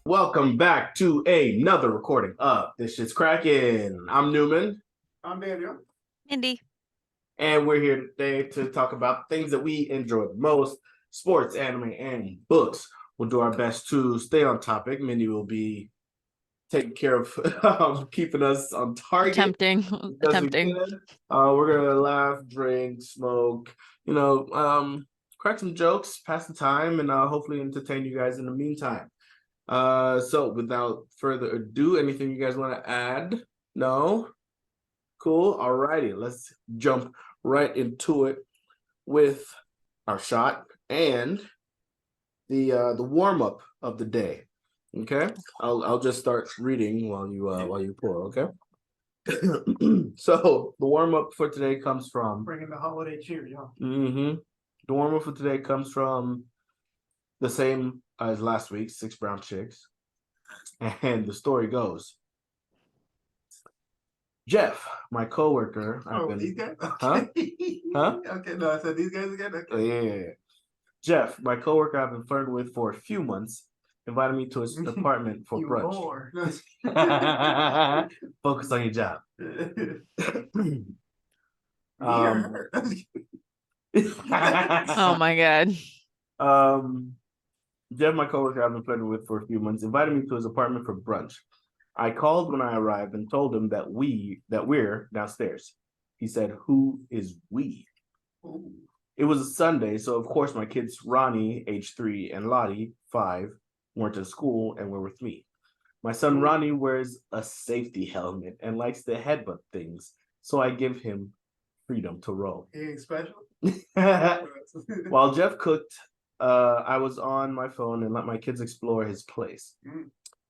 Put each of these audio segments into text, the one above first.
Welcome back to another recording of This Shit's Crackin. I'm Newman. I'm Daniel. Indy. And we're here today to talk about things that we enjoy the most, sports, anime, and books. We'll do our best to stay on topic. Mindy will be taking care of keeping us on target. Attempting. We're going to laugh, drink, smoke, crack some jokes, pass the time, and hopefully entertain you guys in the meantime. So without further ado, anything you guys want to add? No? Cool. Alrighty, let's jump right into it with our shot and the warm-up of the day. Okay? I'll just start reading while you pour, okay? So the warm-up for today comes from Bringing the holiday cheer, y'all. The warm-up for today comes from the same as last week, 6 Brown Chicks. And the story goes, Jeff, my coworker. These guys? Huh? Huh? Okay, no, I said these guys again? Okay. Oh, yeah. Jeff, my coworker I've been flirting with for a few months, invited me to his apartment for brunch. Focus on your job. Oh my God. Jeff, my coworker I've been flirting with for a few months, invited me to his apartment for brunch. I called when I arrived and told him that we're downstairs. He said, "Who is we?" Ooh. It was a Sunday, so of course my kids Ronnie, age 3, and Lottie, 5, weren't in school and were with me. My son Ronnie wears a safety helmet and likes to headbutt things, so I give him freedom to roam. He ain't special? While Jeff cooked, I was on my phone and let my kids explore his place.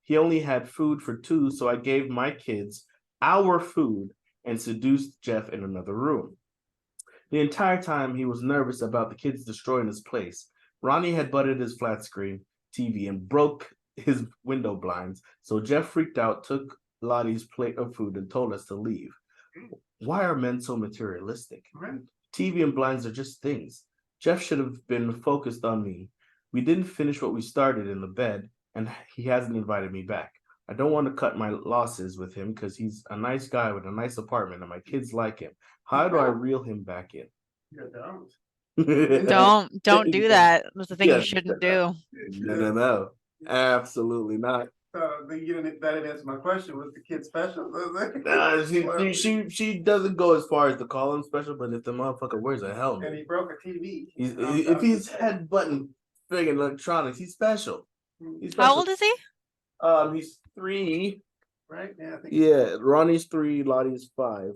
He only had food for 2, so I gave my kids our food and seduced Jeff in another room. The entire time he was nervous about the kids destroying his place. Ronnie had butted his flat screen TV and broke his window blinds, so Jeff freaked out, took Lottie's plate of food and told us to leave. Why are men so materialistic? TV and blinds are just things. Jeff should have been focused on me. We didn't finish what we started in the bed, and he hasn't invited me back. I don't want to cut my losses with him because he's a nice guy with a nice apartment and my kids like him. How do I reel him back in? Don't do that. That's the thing you shouldn't do. No. Absolutely not. That didn't answer my question. Was the kid special? She doesn't go as far as to call him special, but if the motherfucker wears a helmet and he broke a TV, if he's headbutting friggin' electronics, he's special. How old is he? He's 3. Right? Yeah, Ronnie's 3, Lottie's 5.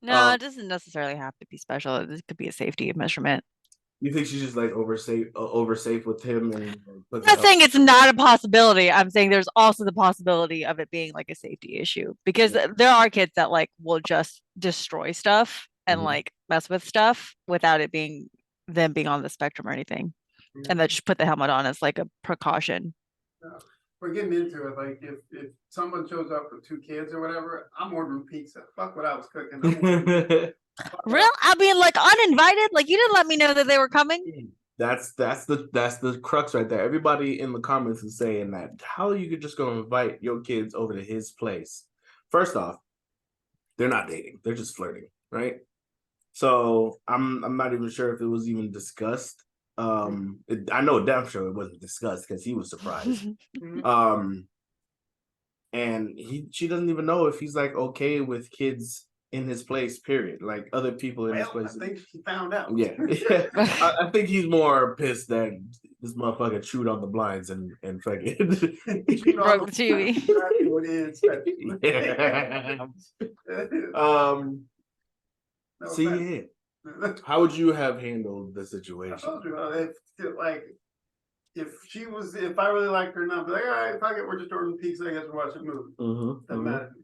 No, it doesn't necessarily have to be special. It could be a safety measurement. You think she's just like oversafe with him? And I'm not saying it's not a possibility. I'm saying there's also the possibility of it being like a safety issue because there are kids that like will just destroy stuff and like mess with stuff without it being them being on the spectrum or anything, and then just put the helmet on as like a precaution. We're getting into it. Like if someone shows up with 2 kids or whatever, I'm ordering pizza. Fuck what I was cooking. Real? I mean, like uninvited. Like you didn't let me know that they were coming. That's the crux right there. Everybody in the comments is saying that. How are you just gonna invite your kids over to his place? First off, they're not dating. They're just flirting, right? So I'm not even sure if it was even discussed. I know damn sure it wasn't discussed because he was surprised. And she doesn't even know if he's like okay with kids in his place, period. Like other people in his place. I think she found out. Yeah. I think he's more pissed that this motherfucker chewed on the blinds and fucking broke the TV. See, how would you have handled the situation? I told you, if I really liked her enough, I'd be like, all right, fuck it, we're just ordering pizza, I guess we're watching a movie. Doesn't matter.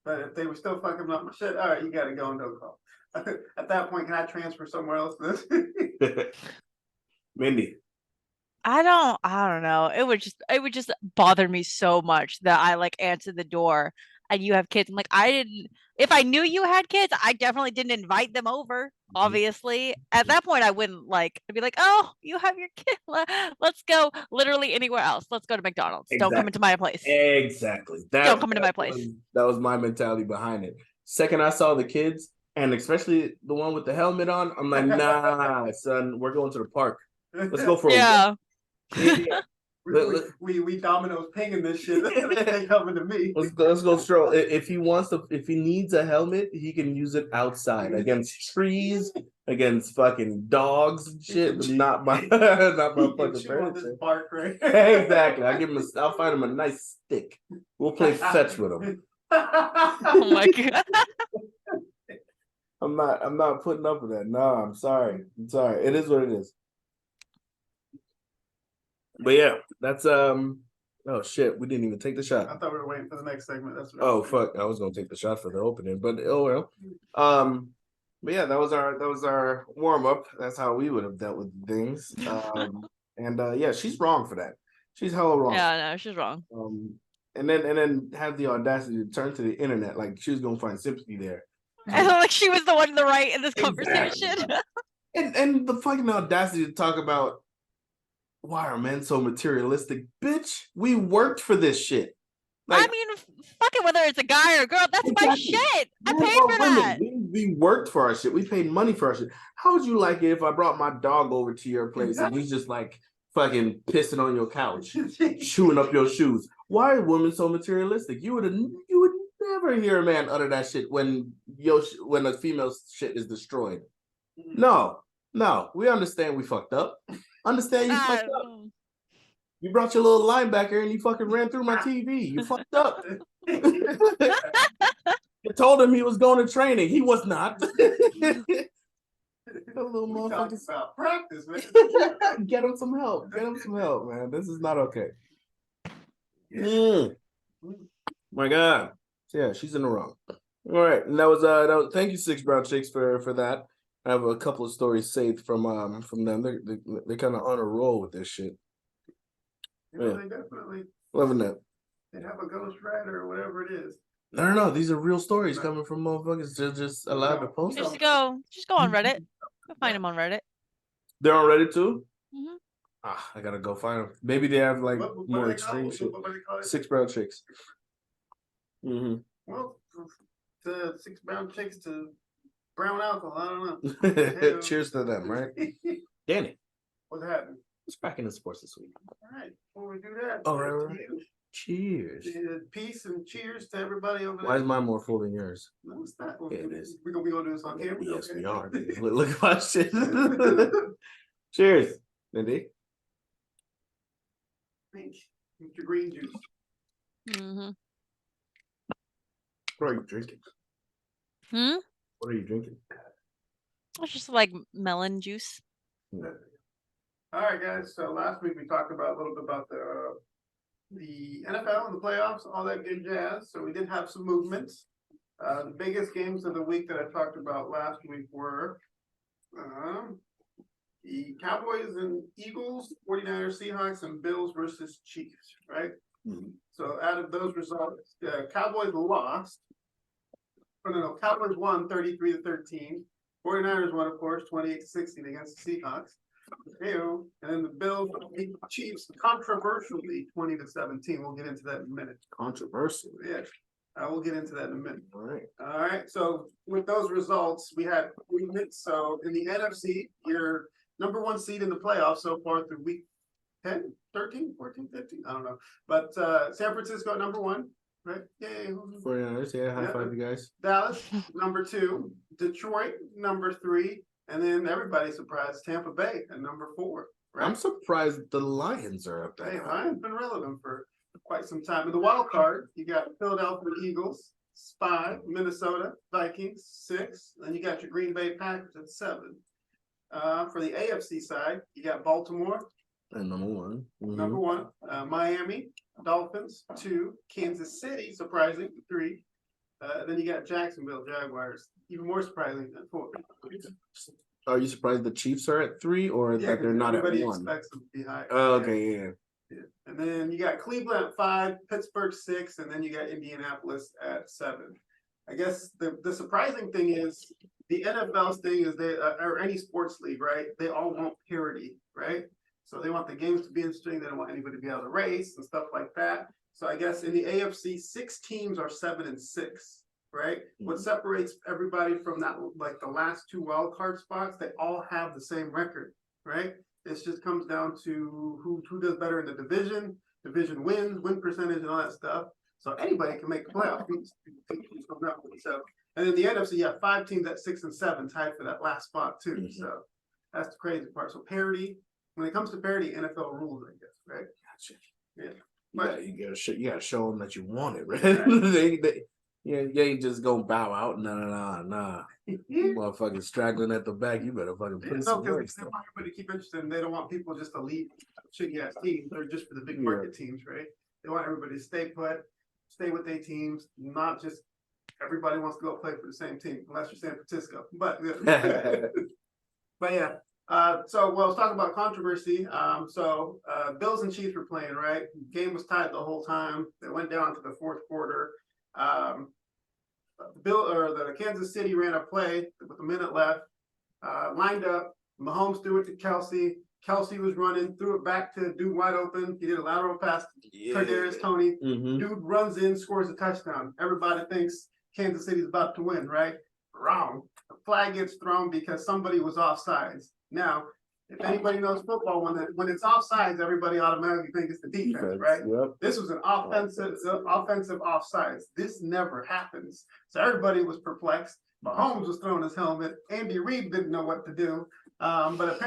But if they were still fucking up my shit, all right, you gotta go and don't call. At that point, can I transfer somewhere else? Mindy. I don't know. It would just bother me so much that I like answer the door and you have kids. I'm like, if I knew you had kids, I definitely didn't invite them over. Obviously, at that point, I wouldn't like. I'd be like, oh, you have your kid. Let's go literally anywhere else. Let's go to McDonald's. Exactly. Don't come into my place. Exactly. Don't come into my place. That was my mentality behind it. Second, I saw the kids, and especially the one with the helmet on, I'm like, nah, son, we're going to the park. Let's go for a walk. We Domino's pinging this shit. They coming to me. Let's go stroll. If he needs a helmet, he can use it outside against trees, against fucking dogs and shit. But not my fucking furniture. Park, right? Exactly. I'll find him a nice stick. We'll play fetch with him. Oh my god. I'm not putting up with that. No, I'm sorry. It is what it is. But yeah, that's oh shit, we didn't even take the shot. I thought we were waiting for the next segment. That's fuck, I was gonna take the shot for the opening, but oh well. But yeah, that was our warm up. That's how we would have dealt with things. And yeah, she's wrong for that. She's hella wrong. Yeah, no, she's wrong. And then have the audacity to turn to the internet like she was gonna find sympathy there. Like she was the one in the right in this conversation. and the fucking audacity to talk about why are men so materialistic? Bitch, we worked for this shit. Like, I mean, fuck it, whether it's a guy or a girl, that's my shit. I paid for that. We worked for our shit. We paid money for our shit. How would you like it if I brought my dog over to your place and he's just like fucking pissing on your couch, chewing up your shoes? Why are women so materialistic? You would never hear a man utter that shit when a female's shit is destroyed. No, we understand we fucked up. Understand you fucked up. You brought your little linebacker and he fucking ran through my TV. You fucked up. You told him he was going to training. He was not. Little motherfucker. About practice, man. Get him some help. Man. This is not okay. My God. Yeah, she's in the wrong. All right, and that was thank you, Six Brown Chicks, for that. I have a couple of stories saved from them. They're kind of on a roll with this shit. Yeah, they definitely loving that. They have a ghost rider or whatever it is. No. These are real stories coming from motherfuckers just allowed to post. Just go on Reddit. Go find them on Reddit. They're on Reddit too. Mm-hmm. I gotta go find them. Maybe they have like more extreme shit. Six Brown Chicks. Mm-hmm. Well, the Six Brown Chicks to brown alcohol. I don't know. Cheers to them, right? Danny, what's happening? What's cracking in sports this week? All right, before we do that, right. Cheers. Peace and cheers to everybody over there. Why is mine more full than yours? No, it's not. Yeah, it is. We're gonna be able to do this on camera. Yes, we are. Look at my shit. Cheers, Mindy. Drink your green juice. Mm-hmm. What are you drinking? What are you drinking? It's just like melon juice. All right, guys. So last week we talked about a little bit about the NFL and the playoffs, all that good jazz. So we did have some movements. The biggest games of the week that I talked about last week were the Cowboys and Eagles, 49ers, Seahawks, and Bills versus Chiefs, right? Mm-hmm. So out of those results, the Cowboys lost. No, Cowboys won 33-13. 49ers won, of course, 28-16 against the Seahawks. And then the Bills beat the Chiefs controversially 20-17. We'll get into that in a minute. Controversial. Yes. We'll get into that in a minute. All right. All right. So with those results, we had movement. So in the NFC, your number one seed in the playoffs so far through week 10, 13, 14, 15. I don't know. But San Francisco number one. Right? Yay. 49ers, yeah, high five you guys. Dallas, number 2. Detroit, number 3. And then everybody surprised Tampa Bay at number 4. Right? I'm surprised the Lions are up there. Hey, Lions been relevant for quite some time. In the wild card, you got Philadelphia Eagles, 5, Minnesota Vikings, 6. Then you got your Green Bay Packers at 7. For the AFC side, you got Baltimore. And number 1. Mm-hmm. Number 1. Miami Dolphins, 2. Kansas City, surprising, 3. Then you got Jacksonville Jaguars, even more surprising, at 4. Are you surprised the Chiefs are at 3 or that they're not at 1? Everybody expects them to be higher. Oh, okay, yeah. And then you got Cleveland at 5, Pittsburgh 6, and then you got Indianapolis at 7. I guess the surprising thing is the NFL's thing is they or any sports league, right? They all want parity, right? So they want the games to be interesting. They don't want anybody to be out of the race and stuff like that. So I guess in the AFC, 6 teams are 7-6, right? Mm-hmm. What separates everybody from that, like the last 2 wild card spots, they all have the same record, right? It just comes down to who does better in the division wins, win percentage, and all that stuff. So anybody can make the playoffs. So, and then the NFC, you have 5 teams at 6 and 7 tied for that last spot too. Mm-hmm. So that's the crazy part. So parity, when it comes to parity, NFL rules, I guess, right? Gotcha. Yeah. But you gotta show them that you want it, right? You ain't just gonna bow out. Nah. Motherfucking straggling at the back. You better fucking put some work. They want everybody to keep interested, and they don't want people just to leave shitty ass teams. They're just for the big market teams, right? They want everybody to stay put, stay with their teams, not just everybody wants to go play for the same team, unless you're San Francisco. But yeah. So I was talking about controversy. Bills and Chiefs were playing, right? Game was tied the whole time. They went down to the 4th quarter. The Kansas City ran a play with a minute left, lined up. Mahomes threw it to Kelsey. Kelsey was running, threw it back to dude wide open. He did a lateral pass to Kadarius Toney. Mm-hmm. Dude runs in, scores a touchdown. Everybody thinks Kansas City's about to win, right? Wrong. The flag gets thrown because somebody was offsides. Now, if anybody knows football, when it's offsides, everybody automatically thinks it's the defense, right? Yep. This was an offensive offsides. This never happens. So everybody was perplexed. Mahomes was throwing his helmet. Andy Reid didn't know what to do. But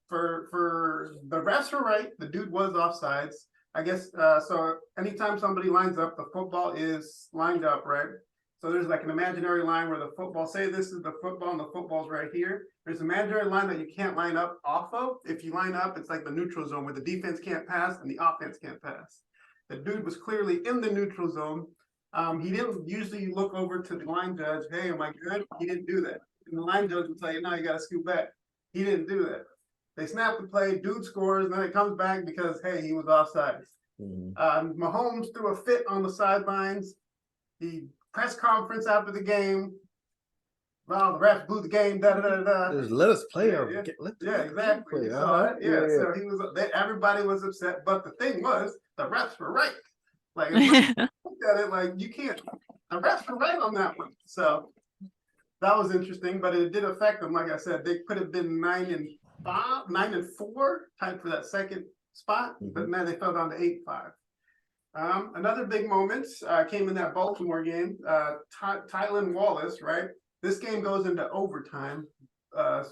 for the refs were right. The dude was offsides. I guess so. Anytime somebody lines up, the football is lined up, right? So there's like an imaginary line where the football, say this is the football and the football's right here. There's an imaginary line that you can't line up off of. If you line up, it's like the neutral zone where the defense can't pass and the offense can't pass. The dude was clearly in the neutral zone. He didn't usually look over to the line judge. Hey, am I good? He didn't do that. And the line judge would tell you, no, you got to scoot back. He didn't do that. They snap the play, dude scores, and then it comes back because, hey, he was offside. Mm-hmm. Mahomes threw a fit on the sidelines. The press conference after the game. Well, the refs blew the game. Just let us play. Exactly. So he was. Everybody was upset, but the thing was, the refs were right. Like, look at it, like you can't. The refs were right on that one. So that was interesting, but it did affect them. Like I said, they could have been 9-4, tied for that second spot, but man, they fell down to 8-5. Another big moment came in that Baltimore game. Tylan Wallace, right? This game goes into overtime.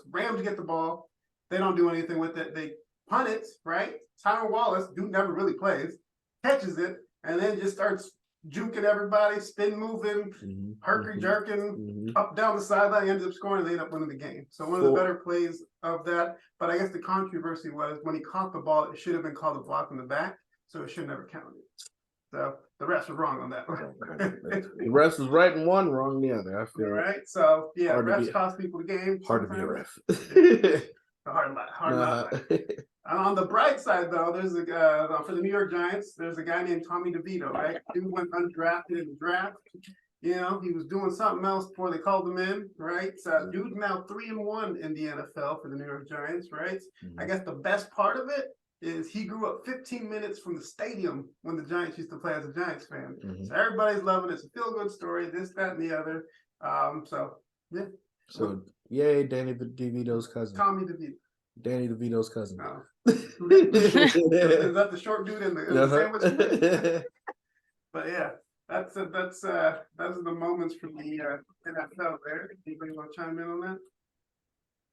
Rams get the ball. They don't do anything with it. They punt it, right? Tylan Wallace, dude never really plays, catches it, and then just starts juking everybody, spin moving, herky jerking up down the sideline, ends up scoring, and they end up winning the game. So one of the better plays of that. But I guess the controversy was when he caught the ball, it should have been called a block in the back, so it should never counted. So the refs were wrong on that one. The refs was right in one, wrong in the other. I feel right. So yeah, refs cost people the game. Hard to be a ref. Hard lot. On the bright side, though, there's a for the New York Giants. There's a guy named Tommy DeVito. Right, dude went undrafted in the draft. You know, he was doing something else before they called him in. Right, so dude's now 3-1 in the NFL for the New York Giants. Right, I guess the best part of it is he grew up 15 minutes from the stadium when the Giants used to play as a Giants fan. So everybody's loving it. It's a feel-good story, this, that, and the other. Yeah. So, yay, Danny DeVito's cousin. Tommy DeVito. Danny DeVito's cousin. Oh. Is that the short dude in the sandwich? But yeah, those are the moments from the NFL there. Anybody want to chime in on that?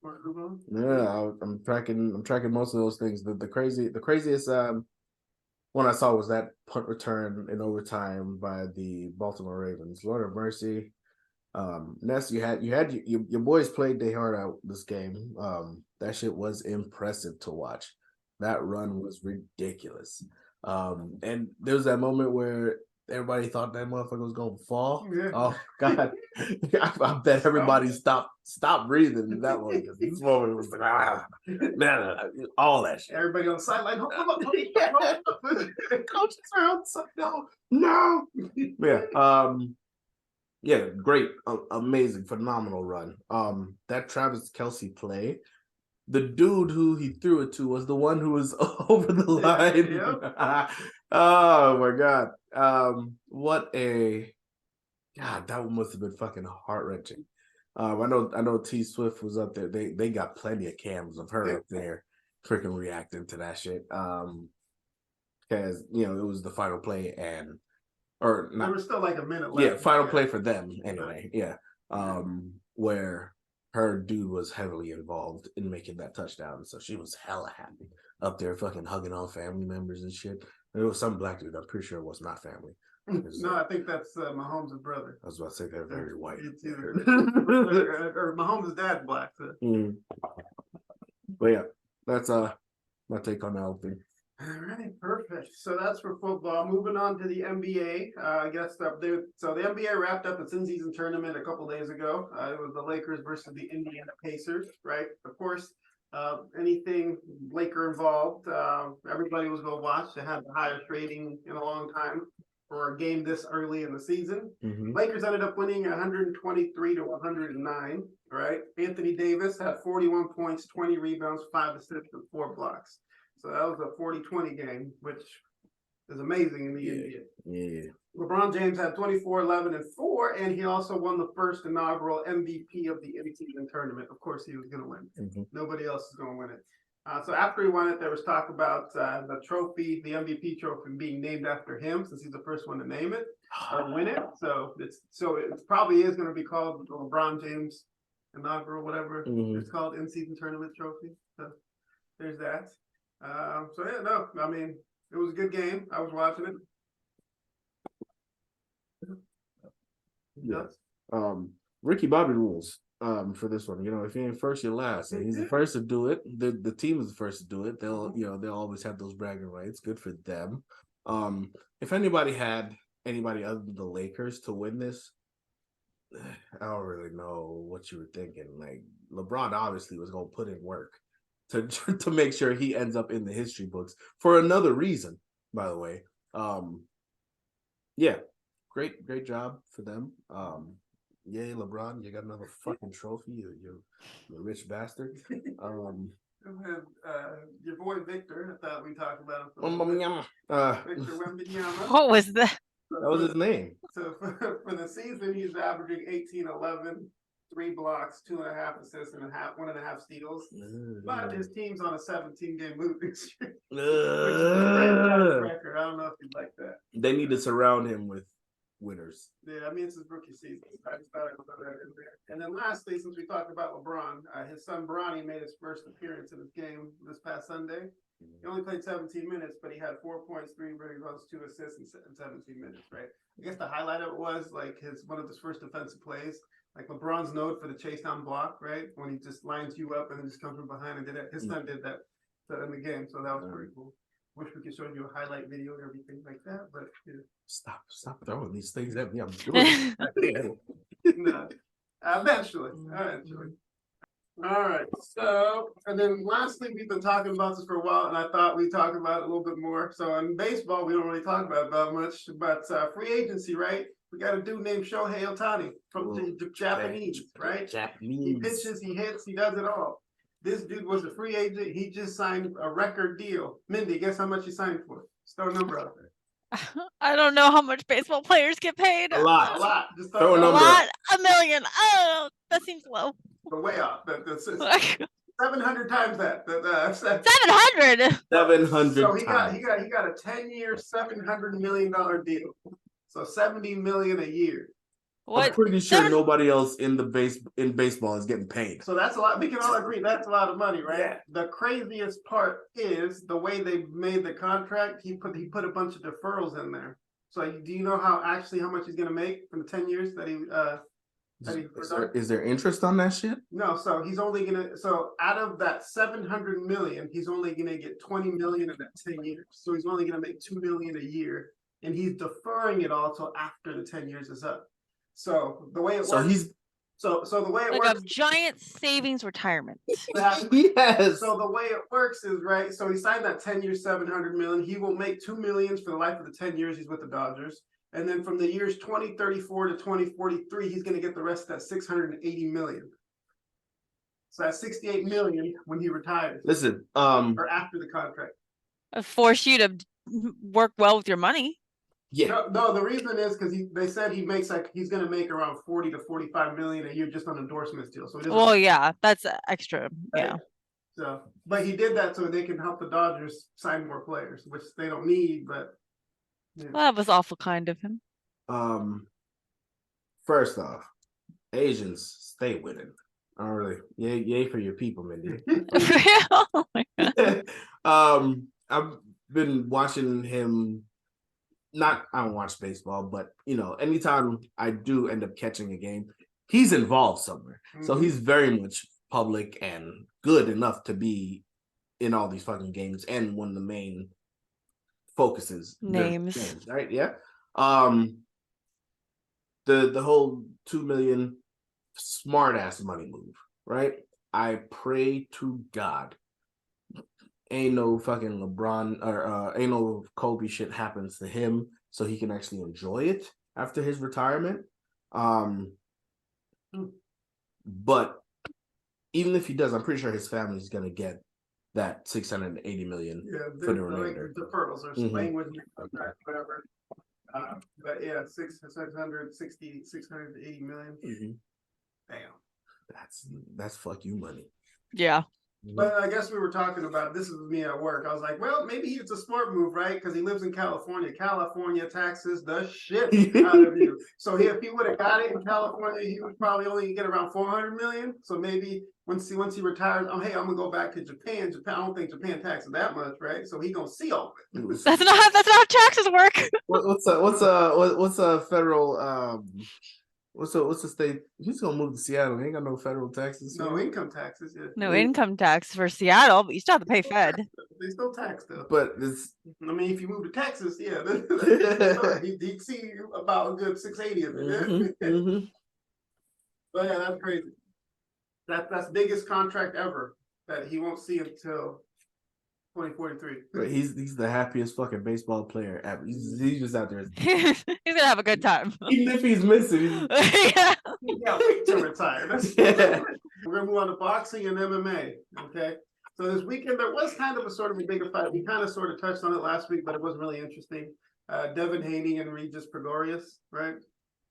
Yeah, I'm tracking most of those things. The craziest one I saw was that punt return in overtime by the Baltimore Ravens. Lord have mercy. Ness, you had your boys played their heart out this game. That shit was impressive to watch. That run was ridiculous. And there was that moment where everybody thought that motherfucker was gonna fall. Yeah. Oh God, I bet everybody stopped breathing in that one because this moment was like man, all that shit. Everybody on the sideline. Hold up. Coaches are outside. No. Yeah. Yeah. Great. Amazing. Phenomenal run. That Travis Kelce play. The dude who he threw it to was the one who was over the line. Yep. Oh my God. What a God, that one must have been fucking heart wrenching. I know T Swift was up there. They got plenty of cams of her up there freaking reacting to that shit. Because it was the final play or not. There was still like a minute left. Yeah, final play for them anyway. Yeah. Where her dude was heavily involved in making that touchdown. So she was hella happy up there fucking hugging all family members and shit. It was some black dude. I'm pretty sure it was not family. No, I think that's Mahomes' brother. I was about to say they're very white. It's either or Mahomes' dad black. So. But yeah, that's my take on the whole thing. All right, perfect. So that's for football. Moving on to the NBA. I guess so the NBA wrapped up its in-season tournament a couple days ago. It was the Lakers versus the Indiana Pacers, right? Of course, anything Laker involved, everybody was going to watch. They had the highest rating in a long time for a game this early in the season. Lakers ended up winning 123-109, right? Anthony Davis had 41 points, 20 rebounds, 5 assists, and 4 blocks. So that was a 40-20 game, which is amazing in the NBA. Yeah. LeBron James had 24, 11, and 4, and he also won the first inaugural MVP of the in-season tournament. Of course, he was going to win. Nobody else is going to win it. So after he won it, there was talk about the trophy, the MVP trophy, being named after him, since he's the first one to name it or win it. So it probably is going to be called the LeBron James inaugural, whatever it's called, in-season tournament trophy. So there's that. I mean, it was a good game. I was watching it. Yeah. Ricky Bobby rules for this one. If you ain't first, you're last. And he's the first to do it. The team is the first to do it. They'll always have those bragging rights. Good for them. If anybody had anybody other than the Lakers to win this, I don't really know what you were thinking. Like LeBron obviously was gonna put in work to make sure he ends up in the history books for another reason, by the way. Yeah, great job for them. Yay, LeBron, you got another fucking trophy, you rich bastard. Your boy Victor, I thought we talked about him. Victor Wembanyama. What was that? That was his name. So for the season, he's averaging 18-11, 3 blocks, 2.5 assists, and 1.5 steals. But his team's on a 17-game losing streak, which is a great record. I don't know if you'd like that. They need to surround him with winners. Yeah, I mean, it's his rookie season. I just thought I would throw that in there. And then lastly, since we talked about LeBron, his son Bronny made his first appearance in his game this past Sunday. He only played 17 minutes, but he had 4 points, 3 rebounds, 2 assists in 17 minutes, right? I guess the highlight of it was like one of his first defensive plays. Like LeBron's known for the chase down block, right? When he just lines you up and then just comes from behind and did it. His son did that in the game, so that was pretty cool. Wish we could show you a highlight video and everything like that, but yeah. Stop throwing these things at me. I'm doing it. No, eventually. All right. So, and then lastly, we've been talking about this for a while, and I thought we'd talk about it a little bit more. So in baseball, we don't really talk about it that much, but free agency, right? We got a dude named Shohei Ohtani from the Japanese, right? Japanese. He pitches, he hits, he does it all. This dude was a free agent. He just signed a record deal. Mindy, guess how much he signed for? Just throw a number out there. I don't know how much baseball players get paid. A lot. Just throw a A number. lot. $1 million. Oh, that seems low. But way off. That's 700 times that. 700. 700 So times. he got a 10-year, $700 million deal. So $70 million a year. What? I'm pretty sure nobody else in baseball is getting paid. So that's a lot. We can all agree that's a lot of money, right? Yeah. The craziest part is the way they made the contract. He put a bunch of deferrals in there. So do you know how much he's gonna make from the 10 years that he Is there interest on that shit? No, so he's only gonna out of that 700 million, he's only gonna get 20 million in that 10 years. So he's only gonna make 2 million a year and he's deferring it all till after the 10 years is up. So the way it So works, he's so the way it Like works, a giant savings retirement. yes. so the way it works is right. So he signed that 10 years, 700 million. He will make $2 million for the life of the 10 years he's with the Dodgers. And then from the years 2034 to 2043, he's going to get the rest of that 680 million. So that's 68 million when he retires. Listen, or after the contract. Force you to work well with your money. yeah. No, the reason is because they said he makes like he's going to make around 40 to 45 million a year just on endorsements deal. So he doesn't. Well, yeah, that's extra. Yeah. So, but he did that so they can help the Dodgers sign more players, which they don't need. But yeah. Well, that was awful kind of him. First off, Asians stay winning. I don't really, yay for your people, Mindy. Oh my God. I've been watching him. I don't watch baseball, but you know, anytime I do end up catching a game, he's involved somewhere. So he's very much public and good enough to be in all these fucking games and one of the main focuses. Names. Games, right? Yeah. The whole 2 million smart ass money move, right? I pray to God ain't no fucking LeBron or ain't no Kobe shit happens to him so he can actually enjoy it after his retirement. But even if he does, I'm pretty sure his family's gonna get that 680 million for the remainder. The pearls or language, whatever. But yeah, 680 million. Damn. That's fuck you money. Yeah. But I guess we were talking about this is me at work. I was like, well, maybe it's a smart move, right? Because he lives in California. California taxes the shit out of you. So if he would have got it in California, he would probably only get around 400 million. So maybe once he retires, hey, I'm gonna go back to Japan. I don't think Japan taxes that much, right? So he gonna see all of it. That's not how taxes work. What's a federal What's the state? He's gonna move to Seattle. He ain't got no federal taxes. No income taxes. Yeah. No income tax for Seattle, but you still have to pay Fed. They still tax though. But it's. I mean, if you move to Texas, yeah, he'd see about a good 680 of it. But yeah, that's crazy. That's the biggest contract ever that he won't see until 2043. But he's the happiest fucking baseball player ever. He's just out there. He's gonna have a good time. Even if he's missing. Yeah. Yeah, wait to retire. We're gonna move on to boxing and MMA. Okay. So this weekend there was kind of a sort of a bigger fight. We kind of sort of touched on it last week, but it wasn't really interesting. Devin Haney and Regis Gregorius, right?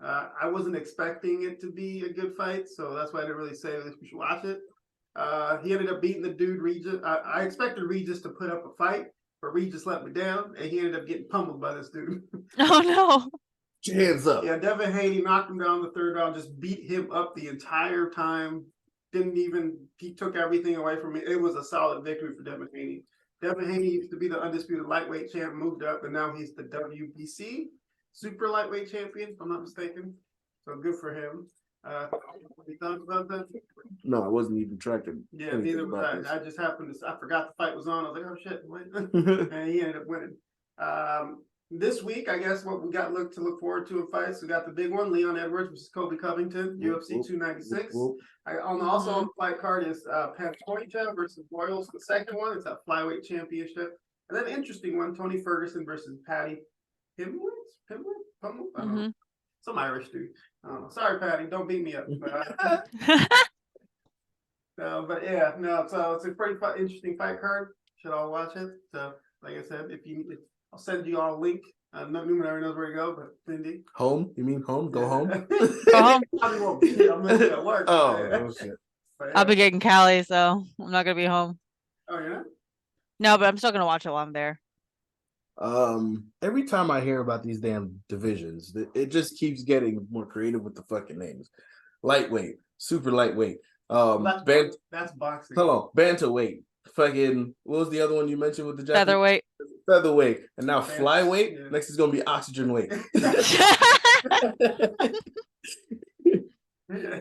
I wasn't expecting it to be a good fight, so that's why I didn't really say we should watch it. He ended up beating the dude Regis. I expected Regis to put up a fight, but Regis let me down, and he ended up getting pummeled by this dude. Oh no. Put your hands up. Yeah, Devin Haney knocked him down the third round, just beat him up the entire time. He took everything away from me. It was a solid victory for Devin Haney. Devin Haney used to be the undisputed lightweight champ, moved up, and now he's the WBC super lightweight champion, if I'm not mistaken. So good for him. You thought about that? No, I wasn't even tracking. Yeah, neither was I. I just happened to. I forgot the fight was on. I was like, oh shit, and he ended up winning. This week, I guess what we got to look forward to in fights. We got the big one, Leon Edwards versus Kobe Covington, UFC 296. Also on the fight card is Pantoja versus Boyles. The second one is a flyweight championship, and then an interesting one, Tony Ferguson versus Patty Pimblett. Some Irish dude. Sorry, Patty, don't beat me up. But yeah, no. So it's a pretty interesting fight card. Should all watch it. So, like I said, I'll send you all a link. Newman already knows where to go, but Cindy. Home? You mean home? Go home? Go home. Probably won't be. I'm gonna be at work. Oh shit. But, I'll be getting Cali, so I'm not gonna be home. Oh, you're not? No, but I'm still gonna watch it while I'm there. Every time I hear about these damn divisions, it just keeps getting more creative with the fucking names. Lightweight, super lightweight. That's boxing. Hold on, bantamweight. Fucking, what was the other one you mentioned with the Japanese? Featherweight. Featherweight, and now flyweight. Yeah. Next is gonna be oxygen weight.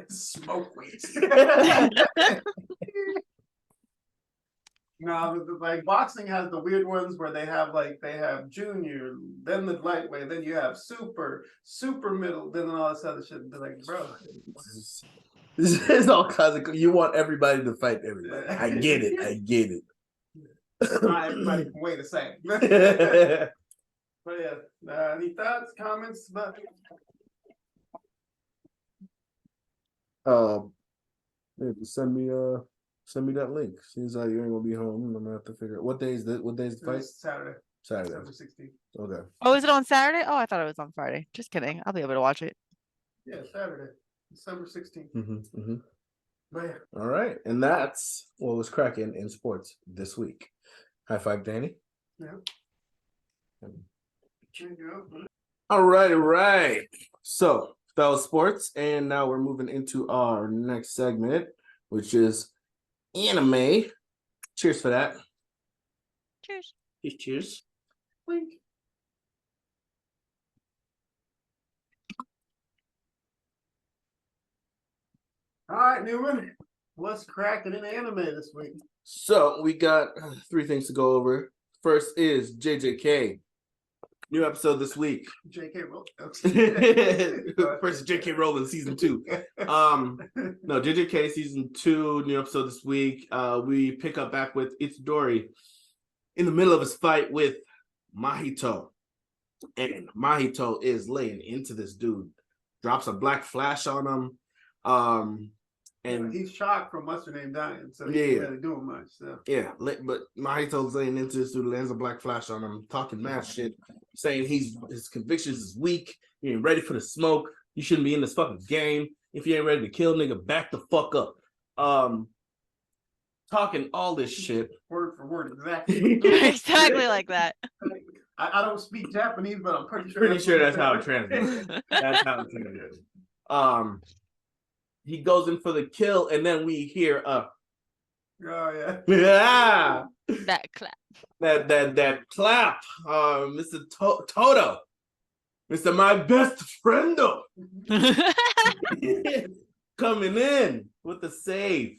Smoke weight. No, like boxing has the weird ones where they have junior, then the lightweight, then you have super middle, then all this other shit. They're like, bro, It's all kinds of. You want everybody to fight everybody. I get it. not everybody can weigh the same. But yeah, any thoughts, comments? Maybe send me that link. Seems like you ain't gonna be home. I'm gonna have to figure out what day is the fight? Saturday. Saturday. December 16th. Okay. Oh, is it on Saturday? Oh, I thought it was on Friday. Just kidding. I'll be able to watch it. Yeah, Saturday, December 16th. But yeah. All right, and that's what was cracking in sports this week. High five, Danny. Yeah. There you go. All right. So that was sports, and now we're moving into our next segment, which is anime. Cheers for that. Cheers. Cheers. Wink. All right, Newman. What's cracking in anime this week? So we got 3 things to go over. First is JJK. New episode this week. J.K. Rowling. First is J.K. Rowling season 2. No, JJK season 2, new episode this week. We pick up back with Itadori in the middle of his fight with Mahito. And Mahito is laying into this dude. Drops a black flash on him. And he's shocked from what's her name dying, so he ain't really doing much. So yeah, but Mahito's laying into this dude, lands a black flash on him, talking mad shit, saying his convictions is weak. You ain't ready for the smoke. You shouldn't be in this fucking game. If you ain't ready to kill nigga, back the fuck up. Talking all this shit. Word for word, exactly. Exactly like that. I don't speak Japanese, but I'm pretty sure that's how it translates. That's how it translates. He goes in for the kill, and then we hear oh yeah. Yeah. That clap. That clap. Mr. Toto. Mr. My best friendo. Coming in with the save.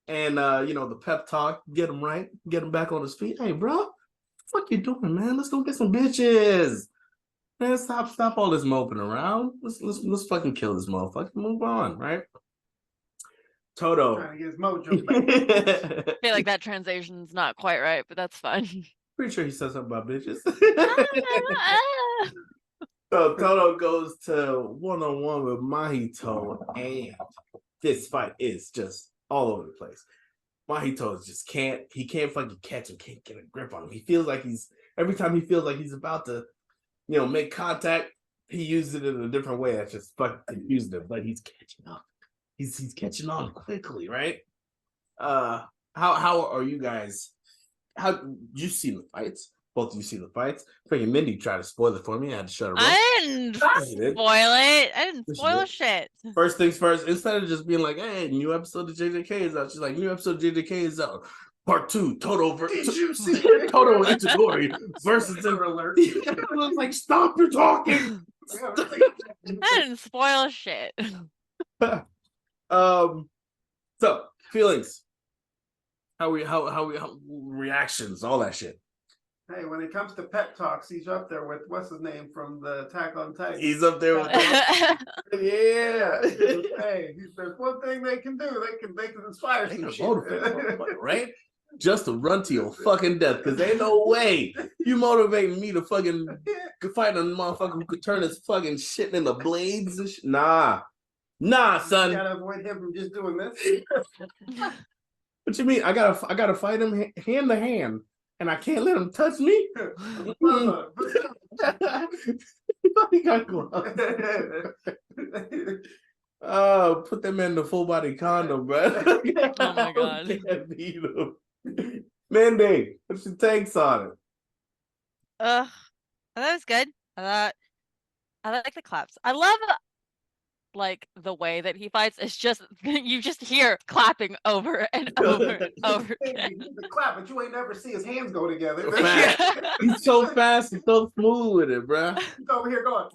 And the pep talk, get him right, get him back on his feet. Hey, bro, what the fuck you doing, man? Let's go get some bitches. Man, stop all this moping around. Let's fucking kill this motherfucker. Move on, right? Toto. Trying to get his mojo back. I feel like that translation's not quite right, but that's fine. Pretty sure he said something about bitches. So Toto goes to one-on-one with Mahito, and this fight is just all over the place. Mahito just can't fucking catch him, can't get a grip on him. He feels like every time he feels like he's about to, make contact, he uses it in a different way. That's just fucking confusing him, but he's catching up. He's catching on quickly, right? How are you guys? How you seen the fights? Both of you seen the fights? Freaking Mindy tried to spoil it for me. I had to shut her up. I didn't spoil it. I didn't spoil shit. First things first, instead of just being like, hey, new episode of JJK is out, she's like, new episode of JJK is out. Part 2, Toto Did you see Toto and Itadori versus alert? I was like, stop your talking. I didn't spoil shit. So feelings. How reactions, all that shit. Hey, when it comes to pep talks, he's up there with what's his name from the Attack on Titan. He's up there with yeah. Hey, there's one thing they can do. They can inspire some shit. Right? Just to run to your fucking death, because ain't no way you motivating me to fucking fight a motherfucker who could turn his fucking shit into blades and shit. Nah, son. You gotta avoid him from just doing this. What you mean? I gotta fight him hand to hand, and I can't let him touch me. He got gloves. Oh, put them in the full body condom, bro. Oh my god. Can't beat him. Mindy, what's your takes on it? I thought it was good. I like the claps. I love like the way that he fights. It's just you just hear clapping over and over and over again. The clap, but you ain't never see his hands go together. He's so fast and so smooth with it, bro. He's over here going.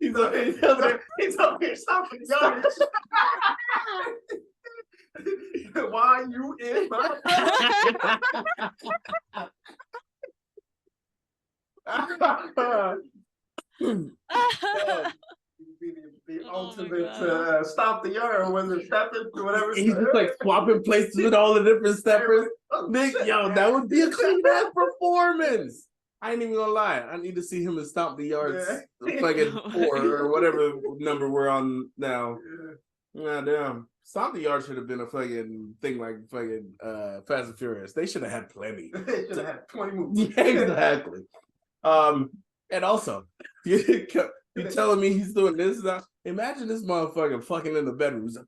He's He's over here stomping yards. Why you in my the Oh my ultimate God. stop the yard, was it stepping or whatever? He's just like swapping places with all the different steppers. Nick, yo, that would be a clean ass performance. I ain't even gonna lie. I need to see him and stomp the yards fucking 4 or whatever number we're on now. Yeah, damn. Stomp the yards should have been a fucking thing like fucking Fast and Furious. They should have had plenty. They should have had 20 moves. Yeah, exactly. And also, you telling me he's doing this now? Imagine this motherfucker fucking in the bedroom. He's like,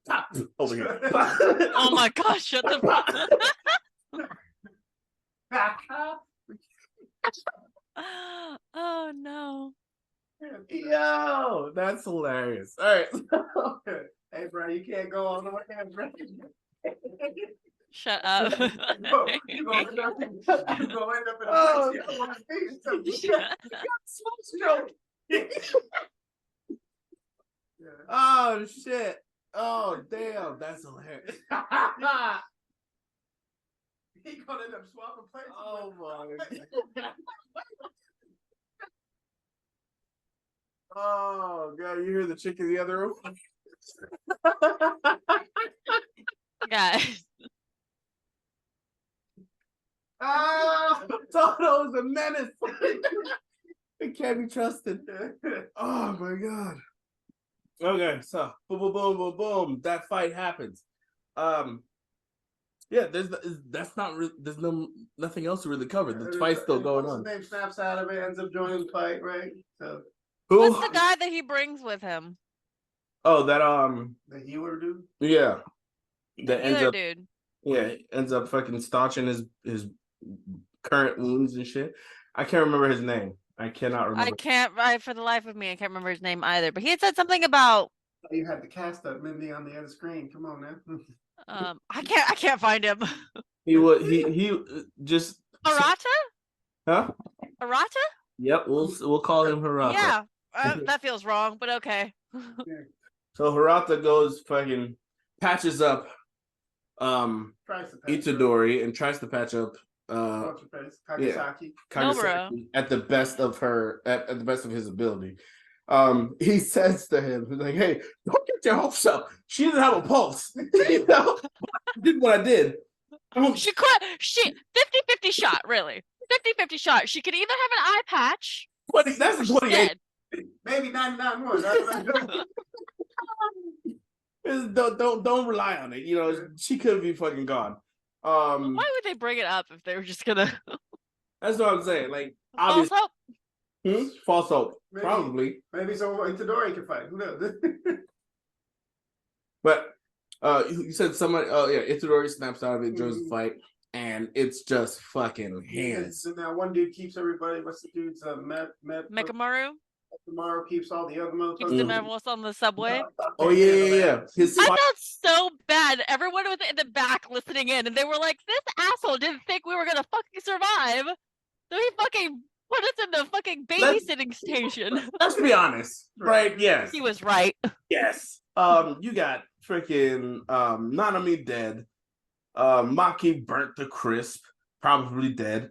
over here. Oh my gosh, shut the fuck Oh no. Yo, that's hilarious. All right. Hey, bro, you can't go all the way down, bro. Shut up. You're gonna end up in a place. Oh shit. Oh damn, that's hilarious. He gonna end up swapping places. Oh my god. Oh god, you hear the chick in the other room? Guys. Oh, Toto's a menace. It can't be trusted. Oh my god. Okay, so boom, boom, boom, boom, boom. That fight happens. Yeah, that's not really. There's nothing else to really cover. The fight's still going on. His name snaps out of it, ends up joining the fight, right? So What's the guy that he brings with him? Oh, that the healer dude. yeah, that ends Healer up dude. yeah ends up fucking staunching his current wounds and shit. I can't remember his name. I cannot remember. I can't. For the life of me, I can't remember his name either. But he had said something about. You had the cast up Mindy on the other screen. Come on, man. I can't find him. He just Arata? huh? Arata? Yep, we'll call him Hirata. Yeah, that feels wrong, but okay. So Hirata goes fucking patches up Itadori and tries to patch up Kagisaki. Kagisaki at the best of the best of his ability. He says to him, he's like, hey, don't get your hopes up. She doesn't have a pulse. You know? I did what I did. She 50-50 shot, really. 50-50 shot. She could either have an eye patch. That's a 28. Maybe 99.1. Don't rely on it. You know, she could be fucking gone. Why would they bring it up if they were just gonna? That's what I'm saying. Like, False hope. False hope. Probably. Maybe so Itadori can fight. Who knows? But you said somebody. Oh yeah, Itadori snaps out of it, joins the fight, and it's just fucking hands. So now one dude keeps everybody. What's the dude's Mekamaru? Tomorrow keeps all the other motherfuckers. Keeps them everyone on the subway. Oh yeah. I felt so bad. Everyone was in the back listening in, and they were like, "This asshole didn't think we were gonna fucking survive, so he fucking put us in the fucking babysitting station." Let's be honest, right? Yes, he was right. Yes. You got freaking Nanami dead. Maki burnt to crisp, probably dead.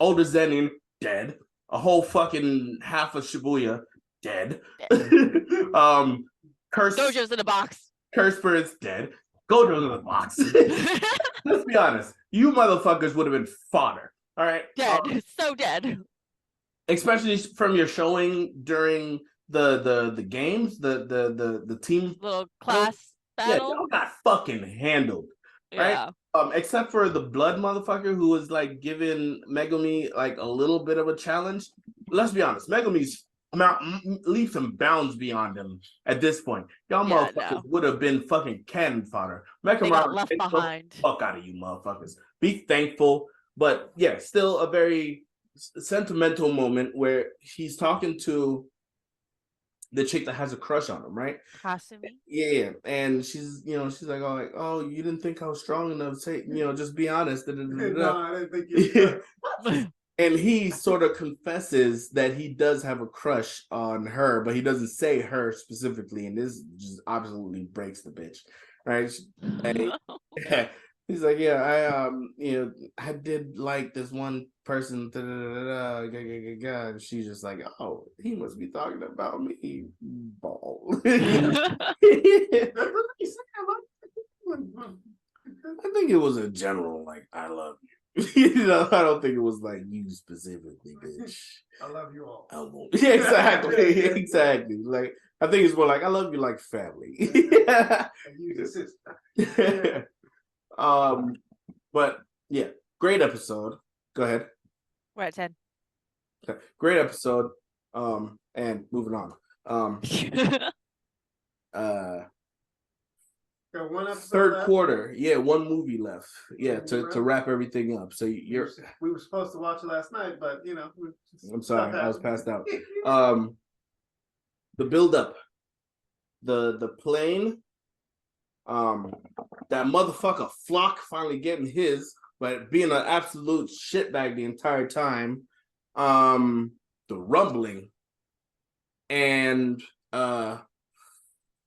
Older Zenin dead. A whole fucking half of Shibuya dead. Curse Gojo's in a box. Curse Spirit's dead. Gojo's in the box. Let's be honest. You motherfuckers would have been fodder. All right. Dead. So dead. Especially from your showing during the games, the team little class battle. Yeah, y'all got fucking handled. Right? Yeah. Except for the blood motherfucker who was like giving Megumi like a little bit of a challenge. Let's be honest, Megumi's leaps and bounds beyond him at this point. Y'all motherfuckers would have been fucking cannon fodder. They got left behind. Fuck out of you motherfuckers. Be thankful, but yeah, still a very sentimental moment where he's talking to the chick that has a crush on him, right? Kasumi. Yeah, and she's like, oh, you didn't think I was strong enough to say, just be honest. No, I didn't think you And he sort of confesses that he does have a crush on her, but he doesn't say her specifically, and this just absolutely breaks the bitch, right? He's like, yeah, I did like this one person, and she's just like, oh, he must be talking about me, ball. I think it was a general like, I love you. I don't think it was like you specifically, bitch. I love you all. I won't. Yeah, exactly, exactly. Like, I think it's more like I love you like family. And you your sister. But yeah, great episode. Go ahead. We're at 10. Okay. Great episode. And moving on. Got one episode Third left. quarter. Yeah, one movie left. Yeah, to wrap everything up. So you're We were supposed to watch it last night, but I'm sorry, I was passed out. The build up. The plane. That motherfucker Flock finally getting his, but being an absolute shitbag the entire time. The rumbling. And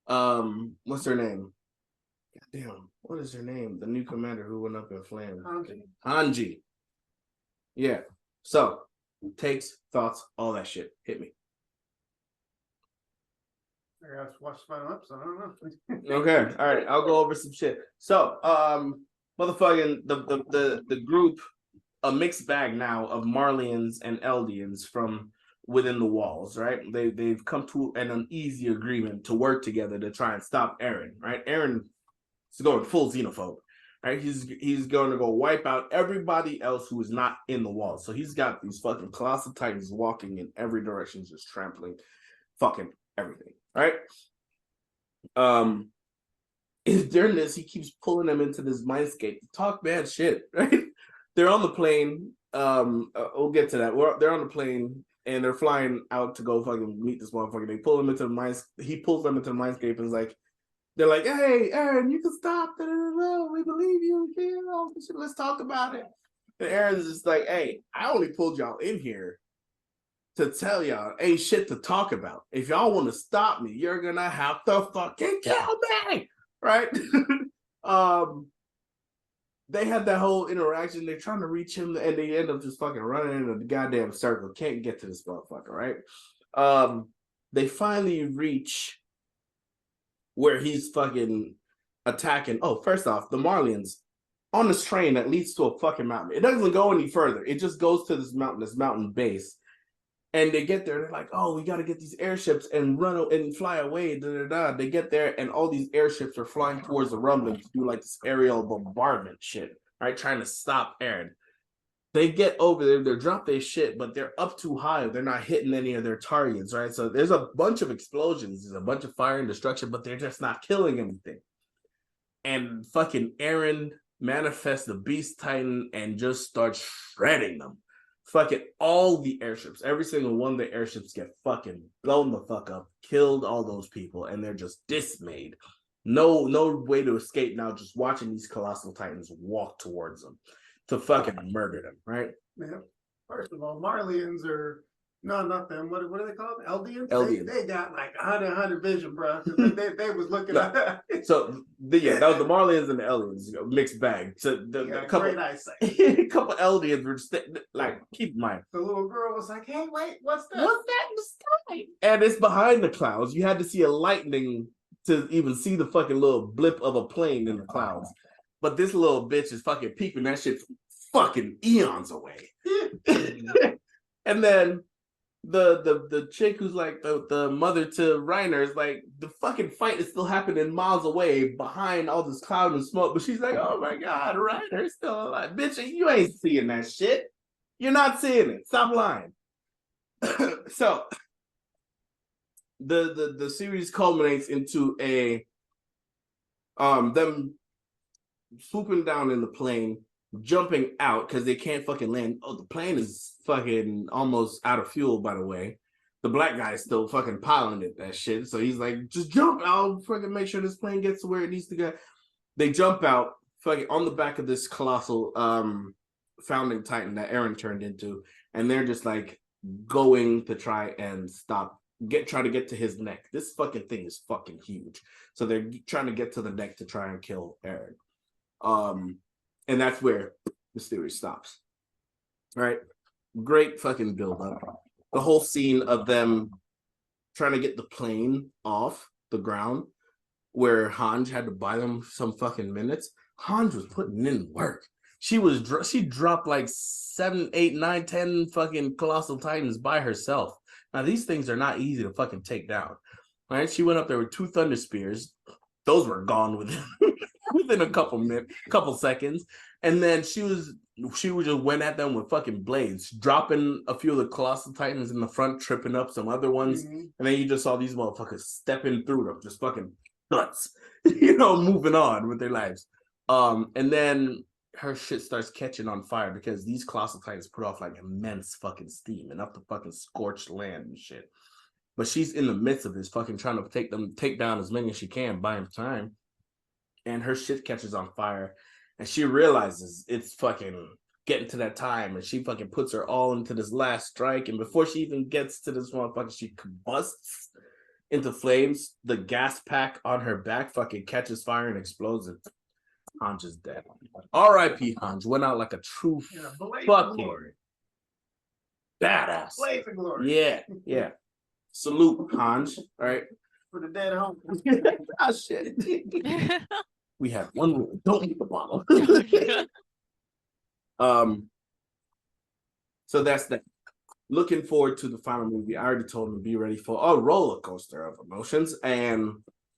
what's her name? Damn, what is her name? The new commander who went up in flames. Hanji. Yeah. So, takes, thoughts, all that shit. Hit me. I gotta watch the final episode. I don't know. Okay. All right. I'll go over some shit. So, motherfucking the group, a mixed bag now of Marlians and Eldians from within the walls, right? They've come to an uneasy agreement to work together to try and stop Eren, right? Eren is going full xenophobe, right? He's going to go wipe out everybody else who is not in the walls. So he's got these fucking colossal titans walking in every direction, just trampling fucking everything, right? During this, he keeps pulling them into this mindscape to talk bad shit, right? They're on the plane. We'll get to that. They're on the plane and they're flying out to go fucking meet this motherfucker. They pull him into the mind. He pulls them into the mindscape and is like, they're like, "Hey, Eren, you can stop. We believe you. Let's talk about it." And Eren's just like, "Hey, I only pulled y'all in here to tell y'all ain't shit to talk about. If y'all want to stop me, you're gonna have to fucking kill me, right?" They had that whole interaction. They're trying to reach him, and they end up just fucking running into the goddamn circle. Can't get to this motherfucker, right? They finally reach where he's fucking attacking. Oh, first off, the Marlians on this train that leads to a fucking mountain. It doesn't go any further. It just goes to this mountain base. And they get there, they're like, "Oh, we got to get these airships and run and fly away." They get there, and all these airships are flying towards the rumbling to do like this aerial bombardment shit, right? Trying to stop Eren. They get over there, they drop their shit, but they're up too high. They're not hitting any of their targets, right? So there's a bunch of explosions, there's a bunch of fire and destruction, but they're just not killing anything. And fucking Eren manifests the Beast Titan and just starts shredding them. Fucking all the airships, every single one of the airships get fucking blown the fuck up, killed all those people, and they're just dismayed. No way to escape now, just watching these colossal titans walk towards them to fucking murder them, right? Yeah. First of all, Marlians are not them. What are they called? Eldians? Eldians. They got like 100 vision, bro. They was looking at So that was the Marlians and the Eldians, mixed bag. So the couple, great eyesight. a couple Eldians were just like, keep in mind, The little girl was like, "Hey, wait, what's that? what's that in the sky?" And it's behind the clouds. You had to see a lightning to even see the fucking little blip of a plane in the clouds. But this little bitch is fucking peeping that shit fucking eons away. And then the chick who's like the mother to Reiner is like, the fucking fight is still happening miles away behind all this cloud and smoke, but she's like, "Oh my god, Reiner's still alive." Bitch, you ain't seeing that shit. You're not seeing it. Stop lying. So the series culminates into a them swooping down in the plane, jumping out because they can't fucking land. Oh, the plane is fucking almost out of fuel, by the way. The black guy is still fucking piloting it, that shit. So he's like, "Just jump. I'll fucking make sure this plane gets to where it needs to go." They jump out, fucking on the back of this colossal founding titan that Eren turned into. and they're just like going to try and try to get to his neck. This fucking thing is fucking huge. So they're trying to get to the neck to try and kill Aaron. And that's where the story stops. Right? Great fucking build up. The whole scene of them trying to get the plane off the ground, where Hanj had to buy them some fucking minutes. Hanj was putting in work. She dropped like 7, 8, 9, 10 fucking colossal titans by herself. Now these things are not easy to fucking take down. Right? She went up there with 2 thunder spears. Those were gone within a couple seconds. And then she just went at them with fucking blades, dropping a few of the colossal titans in the front, tripping up some other ones. And then you just saw these motherfuckers stepping through them, just fucking nuts, moving on with their lives. And then her shit starts catching on fire because these colossal titans put off like immense fucking steam, enough to fucking scorch land and shit. But she's in the midst of this fucking trying to take down as many as she can, buying time. And her shit catches on fire. And she realizes it's fucking getting to that time. And she fucking puts her all into this last strike. And before she even gets to this motherfucker, she combusts into flames. The gas pack on her back fucking catches fire and explodes. And Hanj is dead. R.I.P. Hanj went out like a true fucking badass. Blazing glory. Yeah. Salute, Hanj. All right. For the dead home. Ah, shit. We have one rule. Don't eat the bottle. So that's that. Looking forward to the final movie. I already told him to be ready for a roller coaster of emotions, and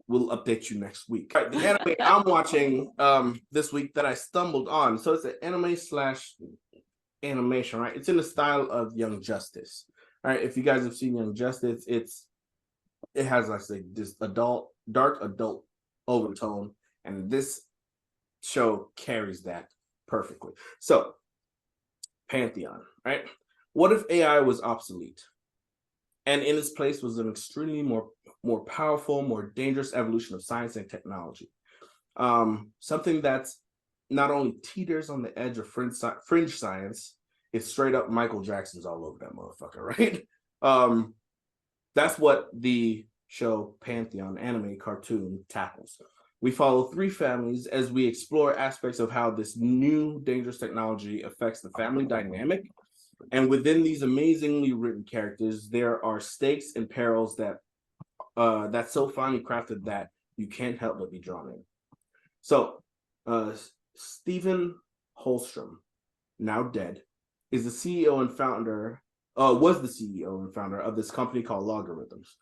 we'll update you next week. All right, the anime I'm watching this week that I stumbled on. So it's an anime / animation, right? It's in the style of Young Justice. All right, if you guys have seen Young Justice, it has, like, say, this dark adult overtone, and this show carries that perfectly. So, Pantheon, right? What if AI was obsolete, and in its place was an extremely more powerful, more dangerous evolution of science and technology? Something that's not only teeters on the edge of fringe science, it's straight up Michael Jackson's all over that motherfucker, right? That's what the show Pantheon anime cartoon tackles. We follow 3 families as we explore aspects of how this new dangerous technology affects the family dynamic. And within these amazingly written characters, there are stakes and perils that's so finely crafted that you can't help but be drawn in. So, Stephen Holstrom, now dead, is the CEO and founder. Was the CEO and founder of this company called Logarithms.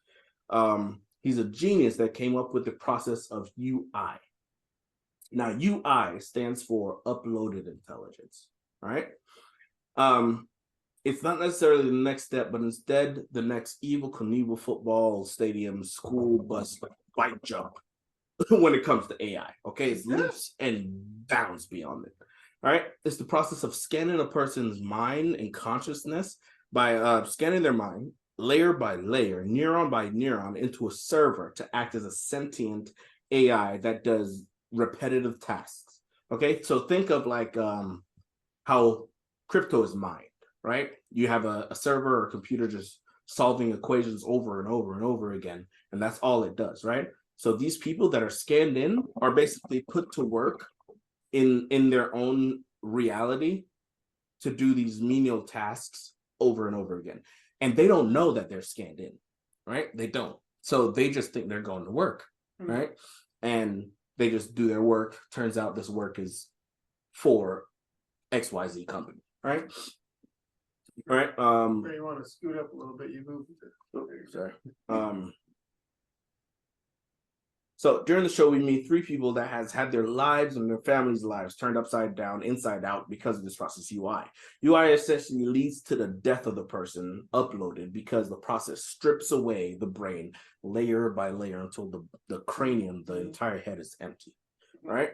He's a genius that came up with the process of UI. Now, UI stands for uploaded intelligence, right? It's not necessarily the next step, but instead the next Evel Knievel football stadium school bus bike jump when it comes to AI. Okay, it's leaps and bounds beyond it. All right, it's the process of scanning a person's mind and consciousness by scanning their mind layer by layer, neuron by neuron, into a server to act as a sentient AI that does repetitive tasks. Okay, so think of like how crypto is mined, right? You have a server or a computer just solving equations over and over and over again, and that's all it does, right? So these people that are scanned in are basically put to work in their own reality to do these menial tasks over and over again. And they don't know that they're scanned in, right? They don't. So they just think they're going to work, right? And they just do their work. Turns out this work is for XYZ company, right? All right. Where you want to scoot up a little bit, you move it. Sorry. So during the show, we meet 3 people that has had their lives and their families' lives turned upside down, inside out, because of this process UI. UI essentially leads to the death of the person uploaded because the process strips away the brain layer by layer until the cranium, the entire head, is empty, right?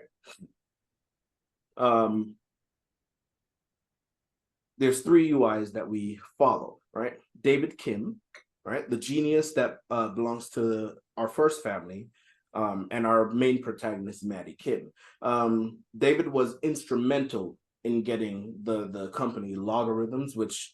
There's 3 UIs that we follow, right? David Kim, right? The genius that belongs to our first family. And our main protagonist, Maddie Kim. David was instrumental in getting the company Logarithms, which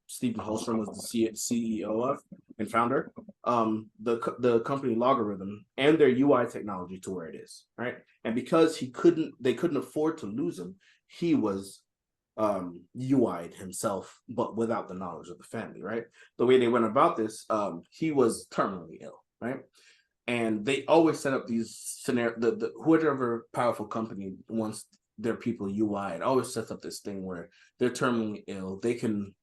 Stephen Holstrom was the CEO of and founder, the company Logarithm and their UI technology to where it is, right? And because they couldn't afford to lose him, he was UI'd himself, but without the knowledge of the family, right? The way they went about this, he was terminally ill, right? And they always set up these scenarios. Whatever powerful company wants their people UI'd always sets up this thing where they're terminally ill. They can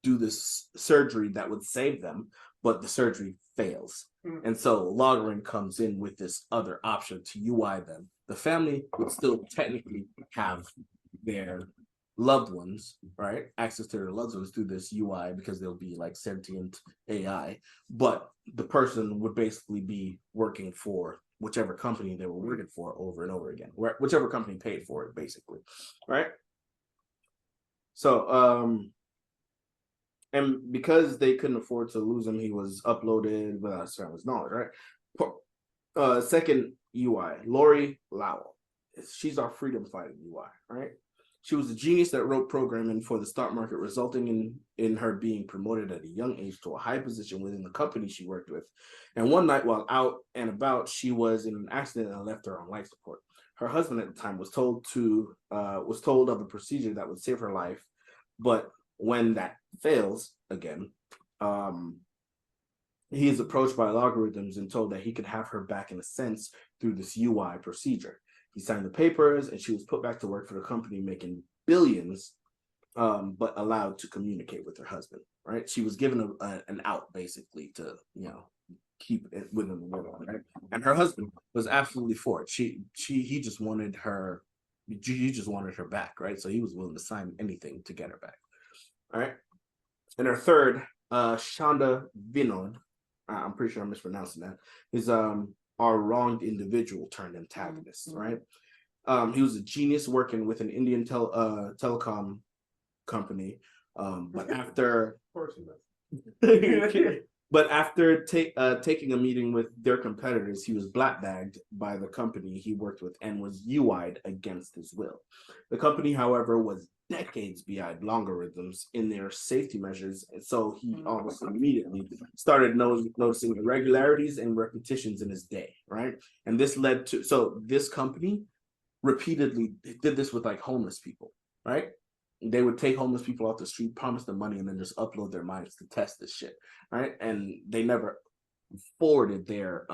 do this surgery that would save them, but the surgery fails. And so Logarithm comes in with this other option to UI them. The family would still technically have their loved ones, right? Access to their loved ones through this UI because they'll be like sentient AI, but the person would basically be working for whichever company they were working for over and over again, whichever company paid for it, basically, right? So, and because they couldn't afford to lose him, he was uploaded without his knowledge, right? Second UI, Lori Lowell. She's our freedom fighting UI, right? She was a genius that wrote programming for the stock market, resulting in her being promoted at a young age to a high position within the company she worked with. And one night while out and about, she was in an accident and left her on life support. Her husband at the time was told of a procedure that would save her life, but when that fails again, he is approached by Logarithms and told that he could have her back in a sense through this UI procedure. He signed the papers and she was put back to work for the company making billions, but allowed to communicate with her husband, right? She was given an out basically to, keep it within the world, right? And her husband was absolutely for it. He just wanted her back, right? So he was willing to sign anything to get her back. All right. And her third, Shonda Vinod, I'm pretty sure I'm mispronouncing that, is our wronged individual turned antagonist, right? He was a genius working with an Indian telecom company, but after taking a meeting with their competitors, he was blackbagged by the company he worked with and was UI'd against his will. The company, however, was decades behind Logarithms in their safety measures, and so he almost immediately started noticing irregularities and repetitions in his day, right? And this led to, so this company repeatedly did this with like homeless people, right? They would take homeless people off the street, promise them money, and then just upload their minds to test this shit, right? And they never forwarded their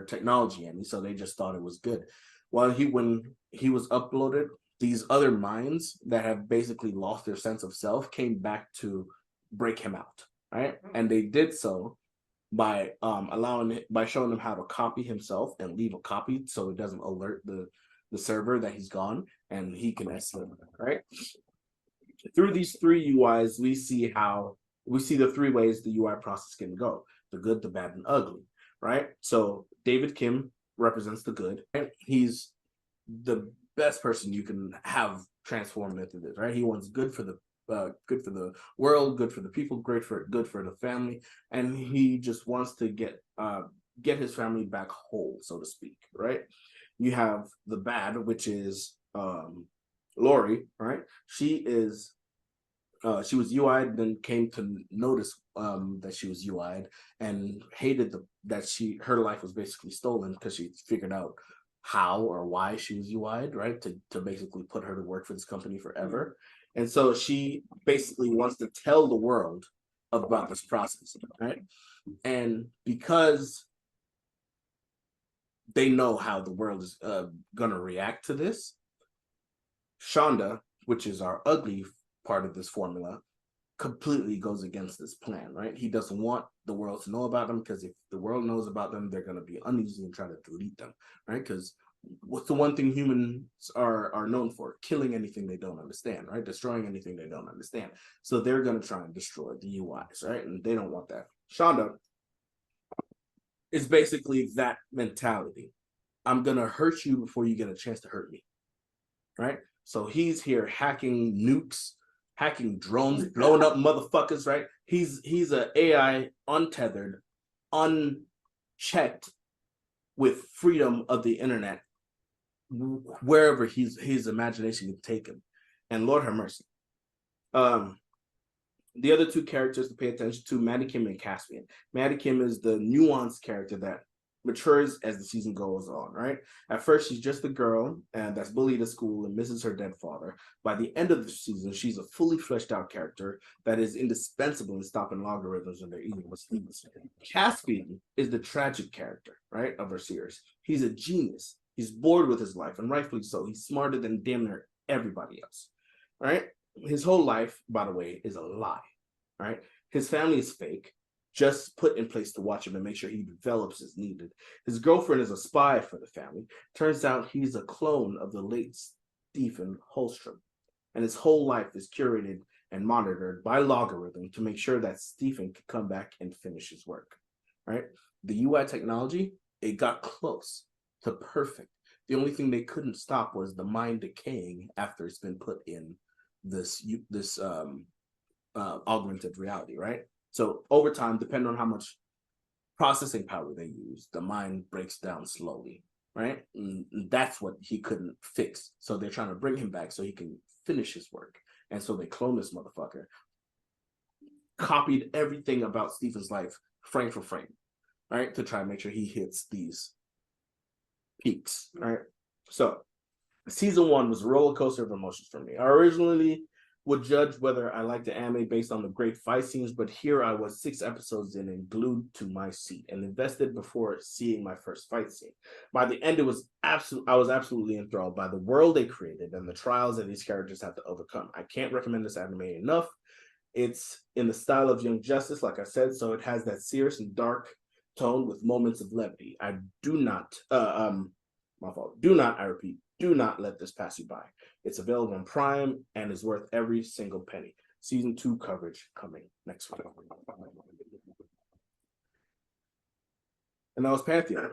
technology in, so they just thought it was good. When he was uploaded, these other minds that have basically lost their sense of self came back to break him out, right? And they did so by showing him how to copy himself and leave a copy so it doesn't alert the server that he's gone and he can escape, right? Through these three UIs, we see the three ways the UI process can go: the good, the bad, and ugly, right? So David Kim represents the good, right? He's the best person you can have transform into this, right? He wants good for the world, good for the people, good for the family, and he just wants to get his family back whole, so to speak, right? You have the bad, which is Lori, right? She was UI'd, then came to notice that she was UI'd and hated that her life was basically stolen because she figured out how or why she was UI'd, right? To basically put her to work for this company forever. And so she basically wants to tell the world about this process, right? And because they know how the world is gonna react to this, Shonda, which is our ugly part of this formula, completely goes against this plan, right? He doesn't want the world to know about them, because if the world knows about them, they're going to be uneasy and try to delete them, right? Because what's the one thing humans are known for? Killing anything they don't understand, right? Destroying anything they don't understand. So they're going to try and destroy the UIs, right? And they don't want that. Shonda is basically that mentality. I'm going to hurt you before you get a chance to hurt me, right? So he's here hacking nukes, hacking drones, blowing up motherfuckers, right? He's an AI untethered, unchecked, with freedom of the internet, wherever his imagination can take him. And Lord have mercy. The other two characters to pay attention to, Maddie Kim and Caspian. Maddie Kim is the nuanced character that matures as the season goes on, right? At first, she's just a girl and that's bullied at school and misses her dead father. By the end of the season, she's a fully fleshed out character that is indispensable in stopping logarithms when they're eating with students. Caspian is the tragic character, right, of our series. He's a genius. He's bored with his life, and rightfully so. He's smarter than damn near everybody else, right? His whole life, by the way, is a lie, right? His family is fake, just put in place to watch him and make sure he develops as needed. His girlfriend is a spy for the family. Turns out he's a clone of the late Stephen Holstrom. And his whole life is curated and monitored by logarithm to make sure that Stephen can come back and finish his work, right? The UI technology, it got close to perfect. The only thing they couldn't stop was the mind decaying after it's been put in this augmented reality, right? So over time, depending on how much processing power they use, the mind breaks down slowly, right? And that's what he couldn't fix. So they're trying to bring him back so he can finish his work. And so they cloned this motherfucker, copied everything about Stephen's life frame for frame, right? To try and make sure he hits these peaks, right? So season 1 was a roller coaster of emotions for me. I originally would judge whether I liked the anime based on the great fight scenes, but here I was 6 episodes in and glued to my seat and invested before seeing my first fight scene. By the end, I was absolutely enthralled by the world they created and the trials that these characters have to overcome. I can't recommend this anime enough. It's in the style of Young Justice, like I said, so it has that serious and dark tone with moments of levity. I do not, my fault. Do not, I repeat, do not let this pass you by. It's available on Prime and is worth every single penny. Season 2 coverage coming next week. And that was Pantheon.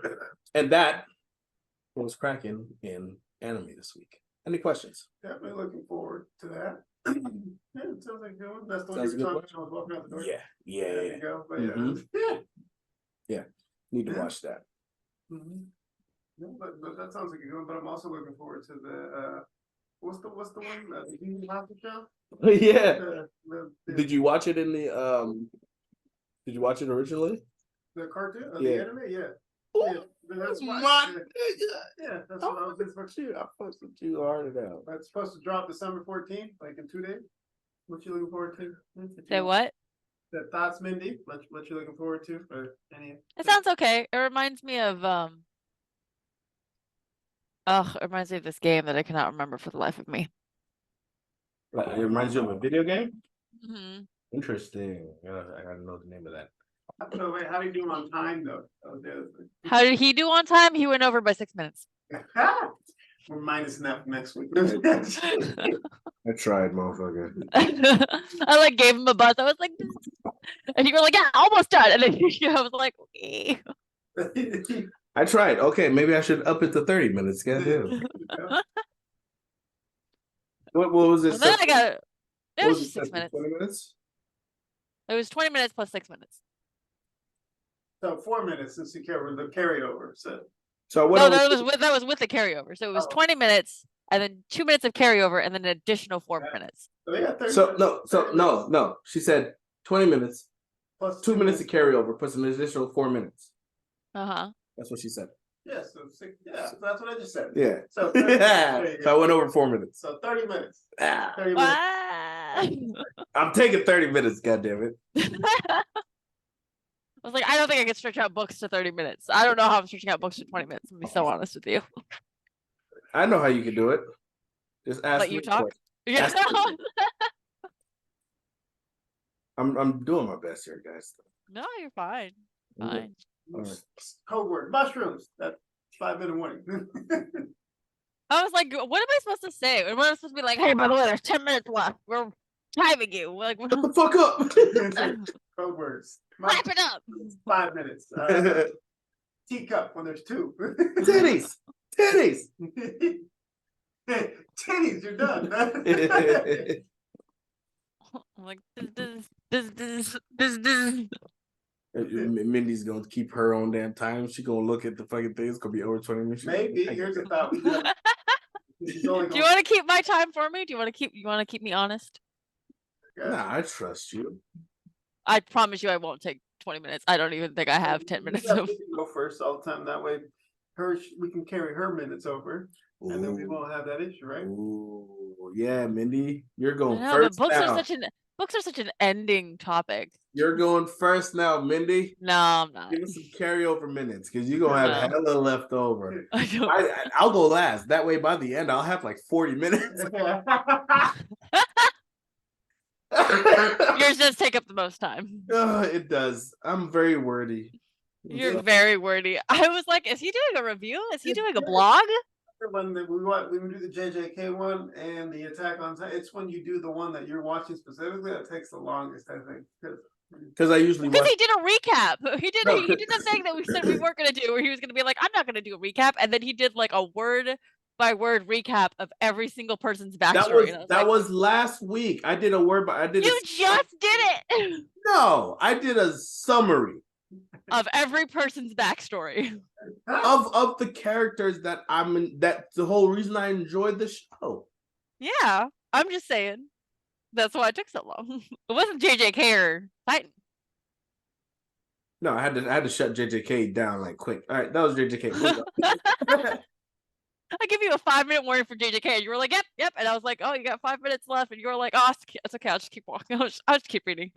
And that was Crackin in anime this week. Any questions? Definitely looking forward to that. Yeah, it sounds like a good one. That's the one Sounds you were good talking about walking out the door. Yeah. There you go. But Mhm. yeah. Need to watch that. Mm-hmm. No, but that sounds like a good one. But I'm also looking forward to the what's the one the Disney Hockey show? Yeah. The Did you watch it in the Did you watch it originally? the cartoon? Yeah. The anime? Yeah. Ooh, Yeah, that's why. my Yeah, that's what I was just I fucked with you hard now. It's supposed to drop December 14th, like in 2 days. What you looking forward to? Say what? The thoughts, Mindy. What you looking forward to? Or any? It sounds okay. It reminds me of it reminds me of this game that I cannot remember for the life of me. It reminds you of a video game? Hmm. Interesting. I gotta know the name of that. So wait, how do you do on time though? How did he do on time? He went over by 6 minutes. We're minus next week. I tried, motherfucker. I like gave him a buzz. I was like, and you were like, yeah, almost done. And then I was like, okay. I tried. Okay, maybe I should up it to 30 minutes. Goddamn. What was it? And then I got it. It was just 6 20 minutes. minutes? It was 20 minutes plus 6 minutes. So 4 minutes since you covered the carryover. So what? No, that was with the carryover. So it was Oh. 20 minutes and then 2 minutes of carryover and then an additional 4 minutes. So they got 30 So minutes. no. She said 20 minutes, Plus 2 minutes of carryover, plus an additional 4 minutes. Uh-huh. That's what she said. Yeah, so so that's what I just said. Yeah. So 30 minutes. So I went over 4 minutes. So 30 minutes. Ah, 30 minutes. Wow. I'm taking 30 minutes. Goddamn it. I was like, I don't think I can stretch out books to 30 minutes. I don't know how I'm stretching out books to 20 minutes. I'm gonna be so honest with you. I know how you can do it. Just ask Let me you a talk? question. Yeah. Ask me. I'm doing my best here, guys. No, you're fine. Fine. All right. Code word mushrooms. That's 5 minute warning. I was like, what am I supposed to say? And what am I supposed to be like, hey, by the way, there's 10 minutes left. We're timing you. Like, Shut the fuck up. Code words. wrap it up. 5 minutes. Teacup when there's 2. Titties. Titties, you're done. I'm like, this. Mindy's gonna keep her own damn time. She gonna look at the fucking thing. It's gonna be over 20 minutes. Maybe here's a thought. Do you want to keep my time for me? Do you want to keep me honest? Nah, I trust you. I promise you I won't take 20 minutes. I don't even think I have 10 minutes of. Go first all the time. That way, we can carry her minutes over, and then we won't have that issue, right? Ooh, yeah, Mindy, you're going No, first but now. books are such an ending topic. You're going first now, Mindy. No, I'm not. Give us some carryover minutes because you're gonna have hella left over. I I'll go last. That way, by the end, I'll have like 40 minutes. Yours does take up the most time. It does. I'm very wordy. You're very wordy. I was like, is he doing a review? Is he doing a blog? When we do the JJK one and the Attack on Titan, it's when you do the one that you're watching specifically that takes the longest, I think. Because I usually Because he did a recap. He did the thing that we said we weren't gonna do, where he was gonna be like, I'm not gonna do a recap, and then he did like a word by word recap of every single person's backstory. That was last week. I did a word by You just did it. No, I did a summary of every person's backstory. Of the characters that I'm in. That's the whole reason I enjoyed the show. Yeah, I'm just saying. That's why it took so long. It wasn't JJK or Titan. No, I had to shut JJK down like quick. All right, that was JJK. I give you a 5-minute warning for JJK, and you were like, "Yep." And I was like, "Oh, you got 5 minutes left," and you were like, "Oh, it's okay. I'll just keep walking. I'll just keep reading."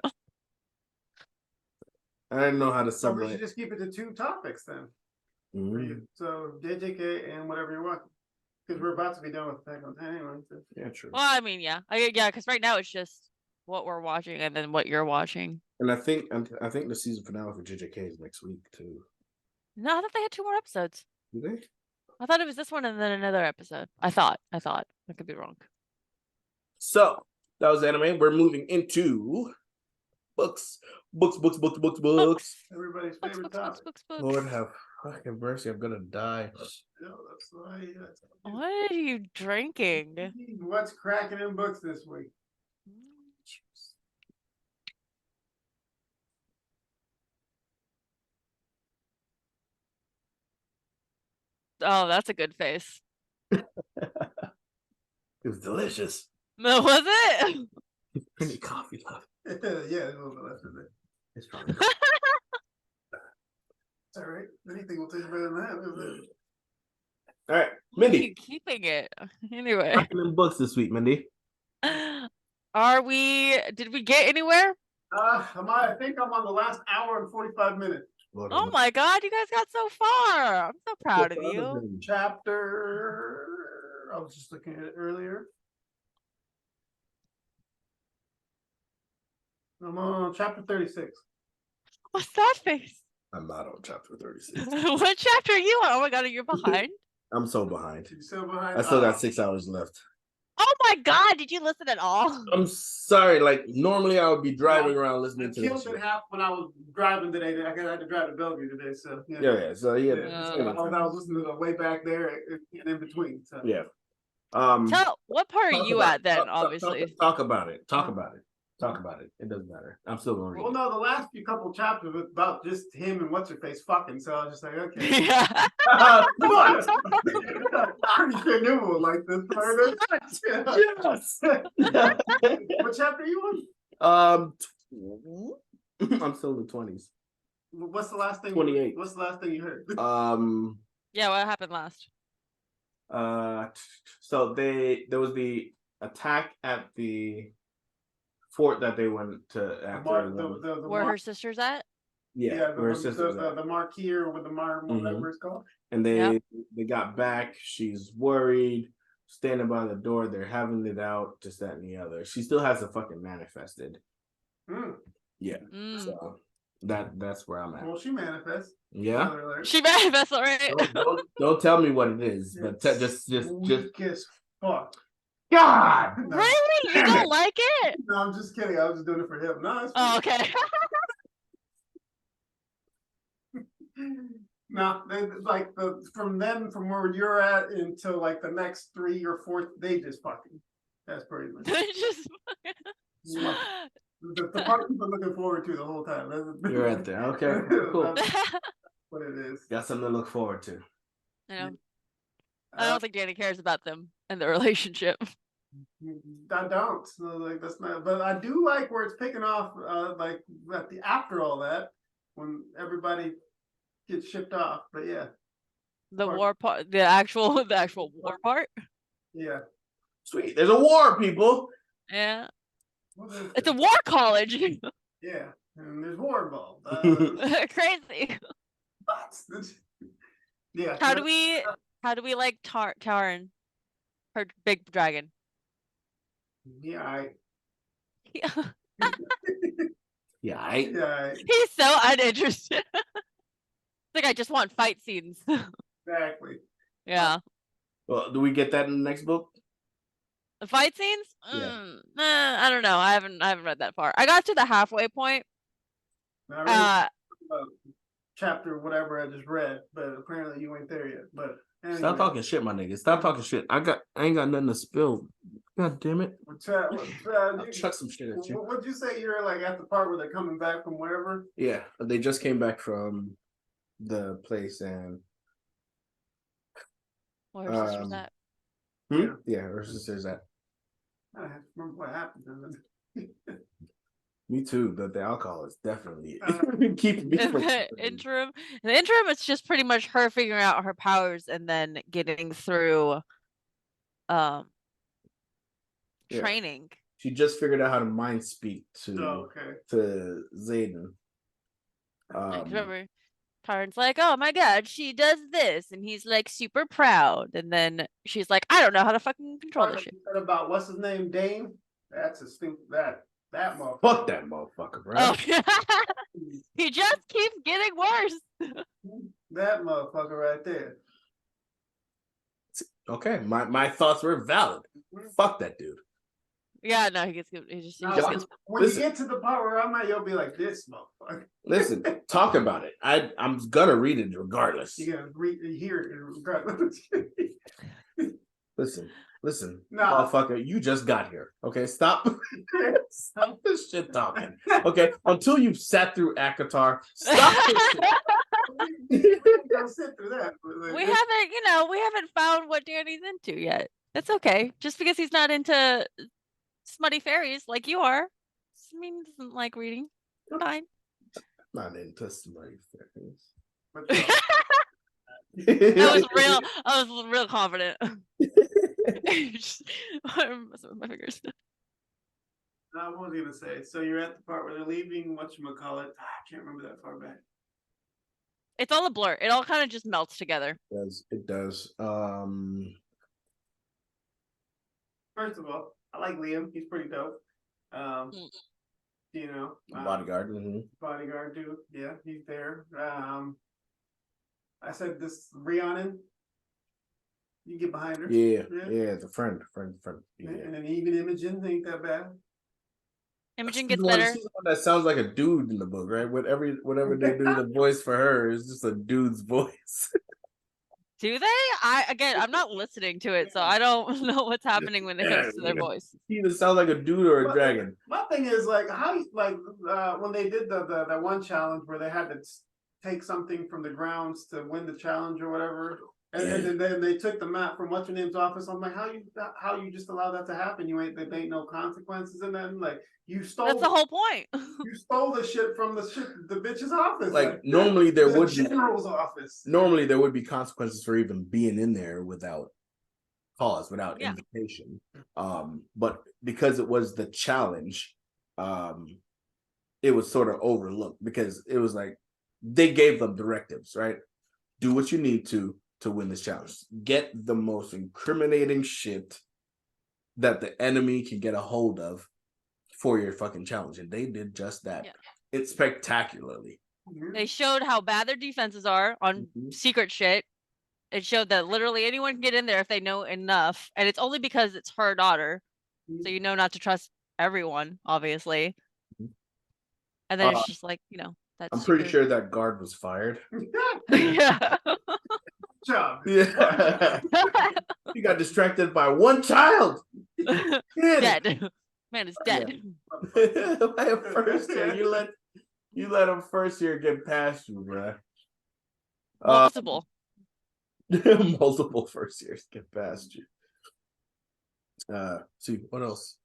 I didn't know how to So we summarize. should just keep it to 2 topics then. Mm-hmm. So JJK and whatever you're watching, because we're about to be done with Attack on Titan anyway. So. Yeah, true. Well, I mean, yeah, because right now it's just what we're watching and then what you're watching. And I think the season finale for JJK is next week too. No, I thought they had 2 more episodes. Do they? I thought it was this one and then another episode. I thought. I could be wrong. So that was anime. We're moving into books. Everybody's favorite topic. Books. Lord have fucking mercy. I'm gonna die. No, that's why. What are you drinking? What's cracking in books this week? Oh, that's a good face. It was delicious. No, was it? Any coffee left? Yeah, a little bit left of it. It's probably. It's all right. Anything will taste better than that. All right, Why are Mindy. you keeping it? Anyway. Cracking in books this week, Mindy. Did we get anywhere? I think I'm on the last hour and 45 minutes. Lord Oh my God, you guys got so far. I'm so proud of you. Chapter. I was just looking at it earlier. I'm on chapter 36. What's that face? I'm not on chapter 36. What chapter are you on? Oh my God, are you behind? I'm so behind. You still behind? I still got 6 hours left. Oh my God, did you listen at all? I'm sorry. Like normally, I would be driving around listening to killed this. it half when I was driving today. I had to drive to Bellevue today, so Yeah. So yeah, I was listening to the way back there and in between. So. yeah. What part are you at then? Obviously, talk about it. Talk about it. It doesn't matter. I'm still going to read. Well, no, the last few couple chapters was about just him and what's her face fucking. So I was just like, okay, yeah. come on. Pretty sure Newman like this. Yes. What chapter are you on? I'm still in the 20s. What's the last thing? 28. What's the last thing you heard? Yeah, what happened last? So there was the attack at the fort that they went to after Where her sister's at? The marquee or with the whatever it's called. And they got back. She's worried, standing by the door. They're having it out, just that and the other. She still hasn't fucking manifested. Yeah. So that's where I'm at. Well, she manifests. Yeah. She manifests, all right. Don't tell me what it is, but just kiss. Fuck. God. No. Really? You don't like it? No, I'm just kidding. I was just doing it for him. No, it's oh, okay. No, from where you're at until like the next 3 or 4, they just fucking. That's pretty much. Just The part we've been looking forward to the whole time. You're right there. Okay, cool. That's what it is. Got something to look forward to. I know. I don't think Danny cares about them and the relationship. I don't. So, like that's not. But I do like where it's picking off. Like after all that, when everybody gets shipped off. But yeah, The war part, the actual war part. yeah. Sweet. There's a war, people. Yeah, What is it's a it? war college. Yeah, and there's war involved. Crazy. Yeah. How do we like Karen, her big dragon? Yeah. Yeah. Yeah, Yeah. He's so uninterested. Like, I just want fight scenes. Exactly. Yeah. Well, do we get that in the next book? The fight scenes? Yeah. I don't know. I haven't read that far. I got to the halfway point. I really chapter whatever I just read, but apparently you ain't there yet. But anyway. Stop talking shit, my nigga. Stop talking shit. I ain't got nothing to spill. God damn it. I'll chuck some shit at you. What'd you say? You're like at the part where they're coming back from wherever? Yeah, they just came back from the place and Where her sister's at. Yeah, her sister's at. I have to remember what happened. Me too, but the alcohol is definitely keeping me from The interim, it's just pretty much her figuring out her powers and then getting through training. She just figured out how to mind speak Oh, to Zayden. Remember, Karen's like, "Oh my god, she does this," and he's like super proud, and then she's like, "I don't know how to fucking control this shit." About what's his name, Dane? That's a stink. That motherfucker. Fuck that motherfucker, bro. Oh, he just keeps getting worse. That motherfucker right there. Okay, my thoughts were valid. Fuck that dude. Yeah, no, he just gets. When you get to the part where I'm at, you'll be like, this motherfucker. Listen, talk about it. I'm gonna read it regardless. You gotta hear it regardless. Listen, Nah. motherfucker, you just got here. Okay, stop this shit talking. Okay, until you've sat through Akatar, stop this shit. Don't sit through that. We haven't found what Danny's into yet. That's okay. Just because he's not into smutty fairies like you are, doesn't mean he doesn't like reading. Fine. Not into smutty fairies. I was real confident. I'm messing with my fingers. What was I gonna say? So you're at the part where they're leaving. Whatchamacallit? I can't remember that far back. It's all a blur. It all kind of just melts together. It does. First of all, I like Liam. He's pretty dope. Bodyguard. Mm-hmm. Bodyguard dude. Yeah, he's there. I said this Rhiannon. You get behind her. Yeah, the friend. Yeah. And then even Imogen ain't that bad. Imogen gets better. She's the one that sounds like a dude in the book, right? Whatever they do, the voice for her is just a dude's voice. Do they? I'm not listening to it, so I don't know what's happening when it comes to their voice. He either sounds like a dude or a dragon. My thing is like when they did the one challenge where they had to take something from the grounds to win the challenge or whatever. And then they took the map from what's her name's office. I'm like, how you just allow that to happen? There ain't no consequences in that. Like you stole. That's the whole point. You stole the shit from the bitch's office. Like normally there would be general's office. Normally there would be consequences for even being in there without cause, without invitation. But because it was the challenge, it was sort of overlooked because it was like they gave them directives, right? Do what you need to win this challenge. Get the most incriminating shit that the enemy can get a hold of for your fucking challenge. And they did just that. Yeah. It's spectacularly. They showed how bad their defenses are on secret shit. It showed that literally anyone can get in there if they know enough. And it's only because it's her daughter. So you know not to trust everyone, obviously. And then it's just like, that's I'm pretty sure that guard was fired. Yeah. Job. Yeah. He got distracted by one child. Dead. Man is dead. By a first year, you let him first year get past you, bro. Multiple. Multiple first years get past you. See what else?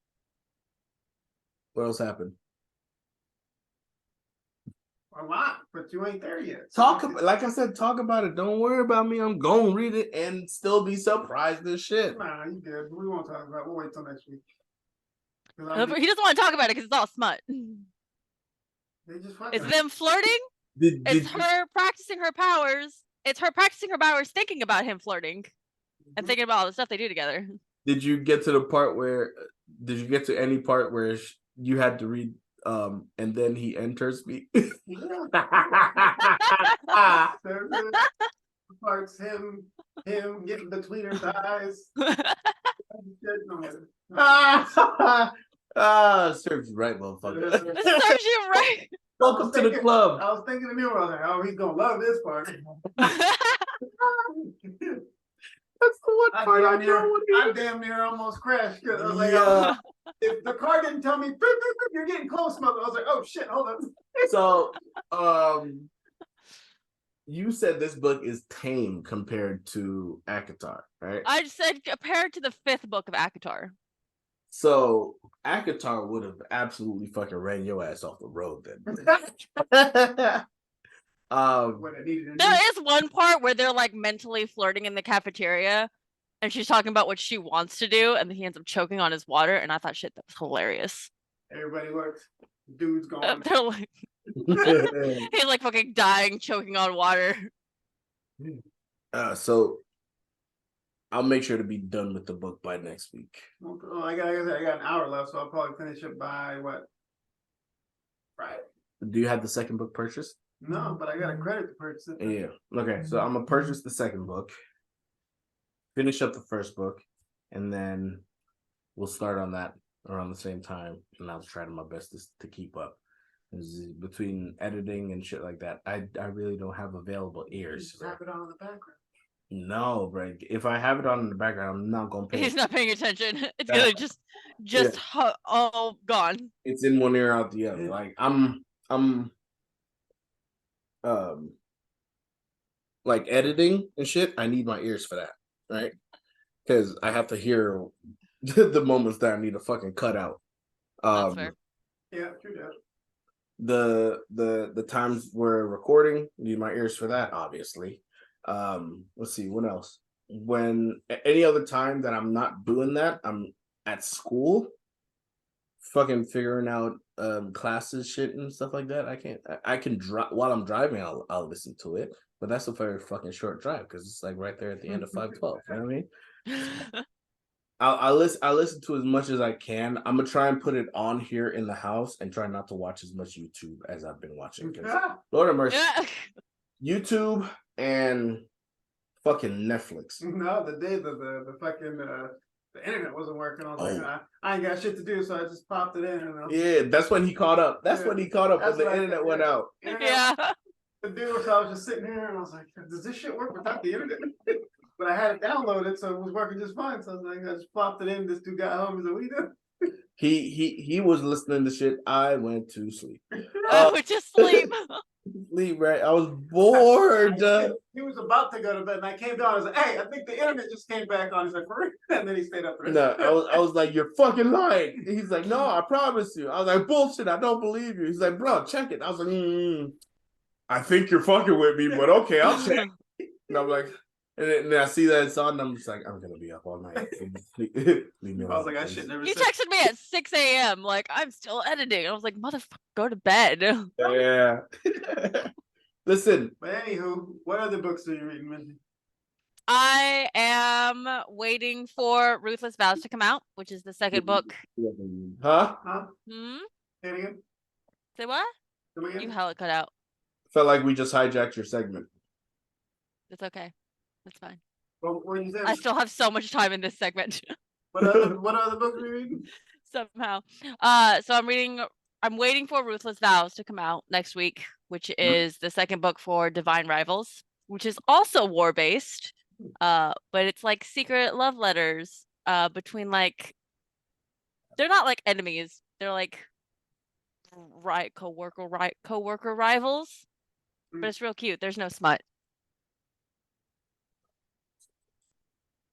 What else happened? A lot, but you ain't there yet. Like I said, talk about it. Don't worry about me. I'm gonna read it and still be surprised as shit. Nah, you good. We won't talk about it. We'll wait till next week. He doesn't want to talk about it because it's all smut. They just It's them flirting. It's her practicing her powers. It's her practicing her powers, thinking about him flirting, and thinking about all the stuff they do together. Did you get to the part where? Did you get to any part where you had to read? And then he enters me. Parts him getting between her thighs. Serves you right, motherfucker. This serves you right. Welcome to the club. I was thinking of Newman. I was like, oh, he's gonna love this part. That's the one part I damn near almost crashed. I was like, oh, if the car didn't tell me, you're getting close, mother. I was like, oh shit, hold on. So, you said this book is tame compared to ACOTAR, right? I said compared to the 5th book of ACOTAR. So ACOTAR would have absolutely fucking ran your ass off the road then. There is one part where they're like mentally flirting in the cafeteria, and she's talking about what she wants to do, and then he ends up choking on his water, and I thought, shit, that was hilarious. Everybody looks. Dude's going. They're like, he's like fucking dying, choking on water. So I'll make sure to be done with the book by next week. Oh, I got an hour left, so I'll probably finish it by what? Friday. Do you have the second book purchased? No, but I got a credit to purchase it. Yeah. Okay, so I'm gonna purchase the second book, finish up the first book, and then we'll start on that around the same time, and I'll try my best to keep up. Between editing and shit like that, I really don't have available ears. Just have it on in the background. No, bro. If I have it on in the background, I'm not gonna pay. He's not paying attention. It's gonna just all gone. It's in one ear out the other. Like I'm like editing and shit. I need my ears for that, right? Because I have to hear the moments that I need to fucking cut out. That's fair. Yeah, true that. The times we're recording, need my ears for that, obviously. Let's see, what else? When any other time that I'm not doing that, I'm at school fucking figuring out classes shit and stuff like that. I can drive while I'm driving, I'll listen to it, but that's a very fucking short drive because it's like right there at the end of 512. You know what I mean? I listen to as much as I can. I'm gonna try and put it on here in the house and try not to watch as much YouTube as I've been watching. Lord have mercy. YouTube and fucking Netflix. No, the day the fucking the internet wasn't working. I was like, I ain't got shit to do, so I just popped it in. Yeah, that's when he caught up. That's when he caught up when the internet went out. Yeah. The dude, so I was just sitting here and I was like, does this shit work without the internet? But I had it downloaded, so it was working just fine. So I was like, I just plopped it in. This dude got home. He's like, what you doing? He was listening to shit. I went to sleep. I would just sleep. Sleep, right? I was bored. He was about to go to bed, and I came down. I was like, "Hey, I think the internet just came back on." He's like, and then he stayed up. No, I was like, "You're fucking lying." He's like, "No, I promise you." I was like, "Bullshit! I don't believe you." He's like, "Bro, check it." I was like, "I think you're fucking with me, but okay, I'll check." And I'm like. And then I see that it's on, and I'm just like, I'm gonna be up all night. Leave me alone, I was like, I should never. He texted me at 6 a.m. like, I'm still editing. I was like, motherfucker, go to bed. Yeah. Listen. But anywho, what other books are you reading, Mindy? I am waiting for Ruthless Vows to come out, which is the second book. Huh? Say it again. Say what? You hella cut out. Felt like we just hijacked your segment. It's okay. It's fine. What you saying? I still have so much time in this segment. What other books are you reading? Somehow. So I'm waiting for Ruthless Vows to come out next week, which is the second book for Divine Rivals, which is also war-based. But it's like secret love letters between like they're not like enemies. They're like coworker rivals, but it's real cute. There's no smut.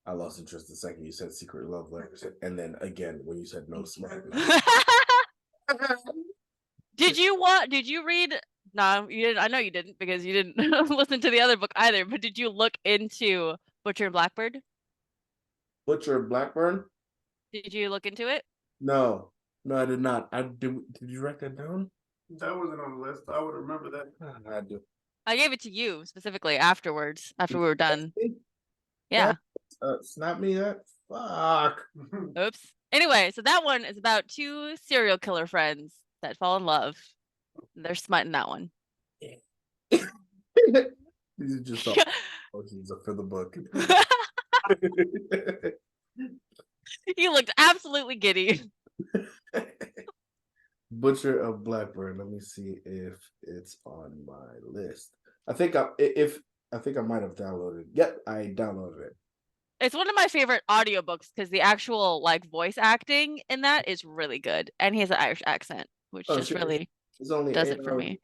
I lost interest the second you said secret love letters, and then again when you said no smut. Did you read? No, you didn't. I know you didn't because you didn't listen to the other book either. But did you look into Butcher and Blackbird? Butcher and Blackburn? Did you look into it? No, I did not. I did. Did you write that down? That wasn't on the list. I would remember that. I do. I gave it to you specifically afterwards, after we were done. Yeah. Snap me that. Fuck. Oops. Anyway, so that one is about two serial killer friends that fall in love. They're smutting that one. These are just all emotions for the book. You looked absolutely giddy. Butcher of Blackburn. Let me see if it's on my list. I think I might have downloaded. Yep, I downloaded it. It's one of my favorite audiobooks because the actual like voice acting in that is really good. And he has an Irish accent, which just really it's only does it for me.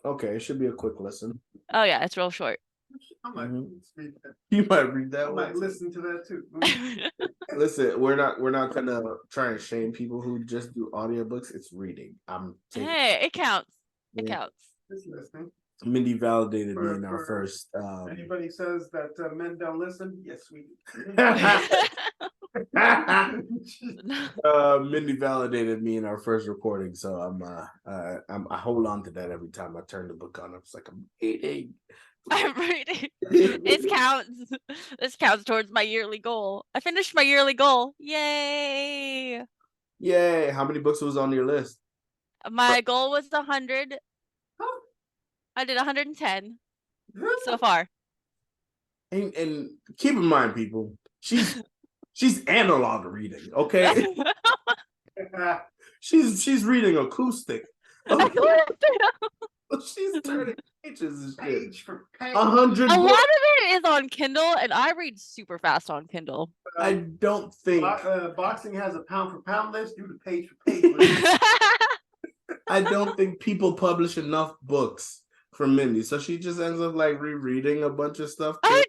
Okay, it should be a quick listen. Oh yeah, it's real short. I might read that. You might read that I one. might listen to that too. Listen, we're not gonna try and shame people who just do audiobooks. It's reading. Hey, it counts. It counts. Just listening. Mindy validated me in our first. Anybody says that men don't listen? Yes, we do. Mindy validated me in our first recording, so I hold on to that every time I turn the book on. I'm just like I'm reading. I'm reading. It counts. This counts towards my yearly goal. I finished my yearly goal. Yay! Yay! How many books was on your list? My goal was 100. I did 110 so far. And keep in mind, people, she's analog reading, okay? she's reading acoustic. She's turning pages and shit. Page for page. 100 A lot books. of it is on Kindle, and I read super fast on Kindle. I don't think boxing has a pound for pound list. Do the page for page list. I don't think people publish enough books from Mindy, so she just ends up like rereading a bunch of stuff. I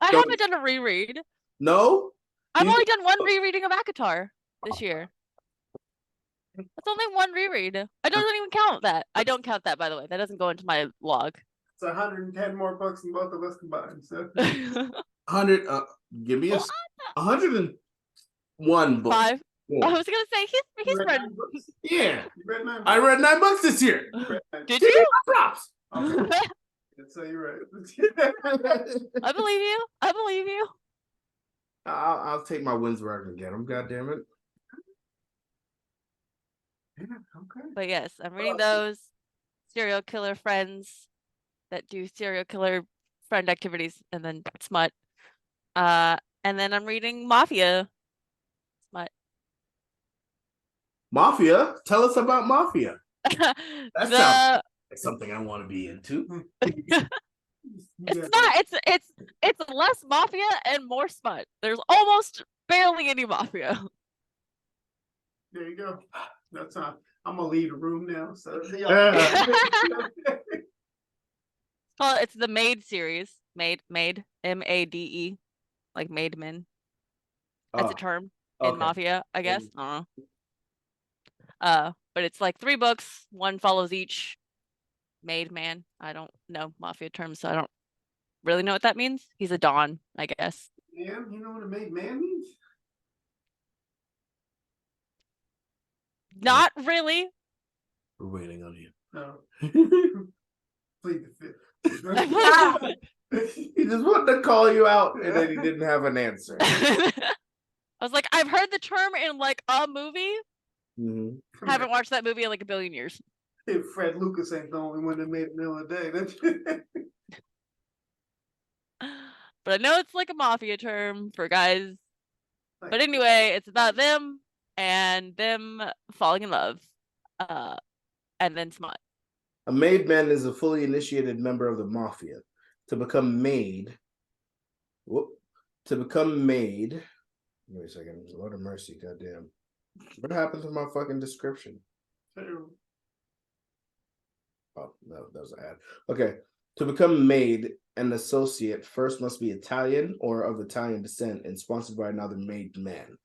haven't done a reread. No, I've only done one rereading of Akatar this year. That's only one reread. I don't even count that. I don't count that, by the way. That doesn't go into my log. It's 110 more books than both of us combined. So 100. Give me 101 books. 5. I was gonna say he's read. Yeah, you read 9 books? I read 9 books this year. Did you? Props. Okay. So you're right. I believe you. I believe you. I'll take my wins where I can get them. God damn it. Yeah, okay. But yes, I'm reading those serial killer friends that do serial killer friend activities and then smut. And then I'm reading Mafia. Smut. Mafia? Tell us about Mafia. That sounds like something I want to be into. It's not. It's less mafia and more smut. There's almost barely any mafia. There you go. That's I'm gonna leave the room now. So It's the Maid series. Maid, MADE, like Maid Men. That's a term in mafia, I guess. I don't know. But it's like 3 books. One follows each Maid man. I don't know mafia terms, so I don't really know what that means. He's a Don, I guess. Yeah, you know what a made man means? Not really. We're waiting on you. No. Plead the fifth. He just wanted to call you out, and then he didn't have an answer. I was like, I've heard the term in like a movie. Mm-hmm. Haven't watched that movie in like a billion years. If Fred Lucas ain't the only one that made it middle of the day. But I know it's like a mafia term for guys. But anyway, it's about them and them falling in love. And then smut. A maid man is a fully initiated member of the mafia. To become maid. Wait a second. Lord of mercy, goddamn. What happened to my fucking description? Oh, that was an ad. Okay. To become made, an associate first must be Italian or of Italian descent and sponsored by another made man.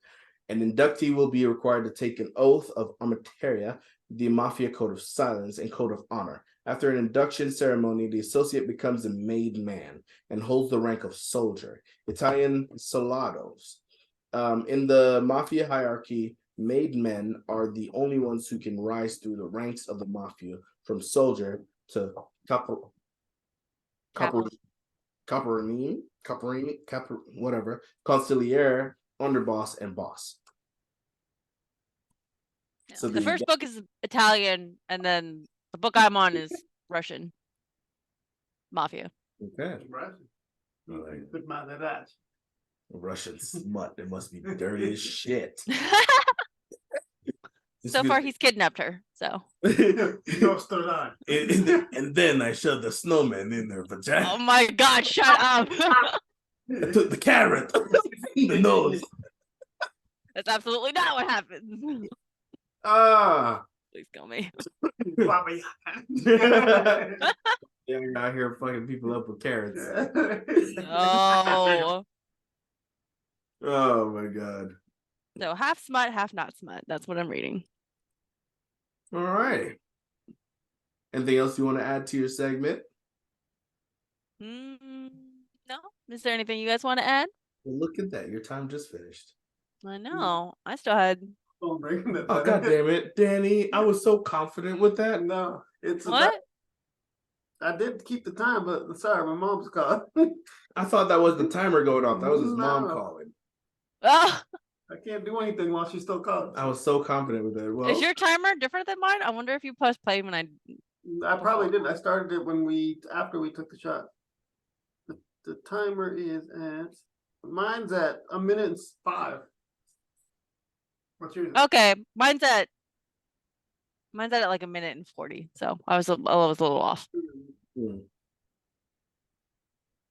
An inductee will be required to take an oath of armataria, the Mafia Code of Silence, and Code of Honor. After an induction ceremony, the associate becomes a made man and holds the rank of soldier. Italian soldados. In the Mafia hierarchy, made men are the only ones who can rise through the ranks of the Mafia from soldier to caporini, whatever, consigliere, underboss, and boss. So the first book is Italian, and then the book I'm on is Russian Mafia. Okay. Russian. Good man at that. Russian smut. It must be dirty as shit. So far, he's kidnapped her. So. And then I shoved the snowman in their vagina. Oh my God! Shut up. I took the carrot in the nose. That's absolutely not what happened. Please kill me. Yeah, you're out here fucking people up with carrots. Oh. Oh my God. So half smut, half not smut. That's what I'm reading. All right. Anything else you want to add to your segment? No. Is there anything you guys want to add? Well, look at that. Your time just finished. I know. I still had. Oh, God damn it, Danny. I was so confident with that. No, it's What? I did keep the time, but sorry, my mom's calling. I thought that was the timer going off. That was his mom calling. Oh. I can't do anything while she's still calling. I was so confident with it. Well, Is your timer different than mine? I wonder if you pressed play when I probably didn't. I started it after we took the shot. The timer is mine's at 1:05. What's yours? Okay, mine's at like 1:40. So I was a little off.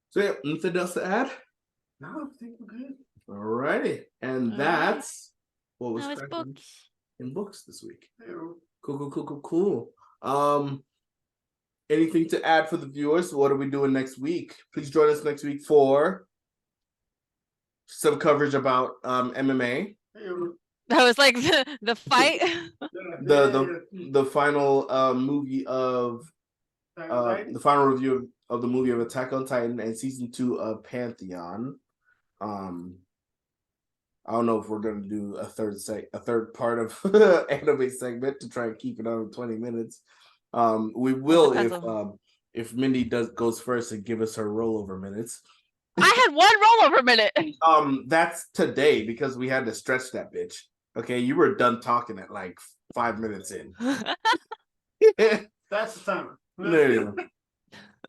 So yeah, anything else to add? No, I think we're good. Alrighty, and that's what was cracking in books this week. Cool. Anything to add for the viewers? What are we doing next week? Please join us next week for some coverage about MMA. That was like the fight. the final movie of the final review of the movie of Attack on Titan and season 2 of Pantheon. I don't know if we're gonna do a third part of anime segment to try and keep it under 20 minutes. We will if Mindy goes first and give us her rollover minutes. I had one rollover minute. That's today because we had to stretch that bitch. Okay, you were done talking at like 5 minutes in. That's the timer. There you go.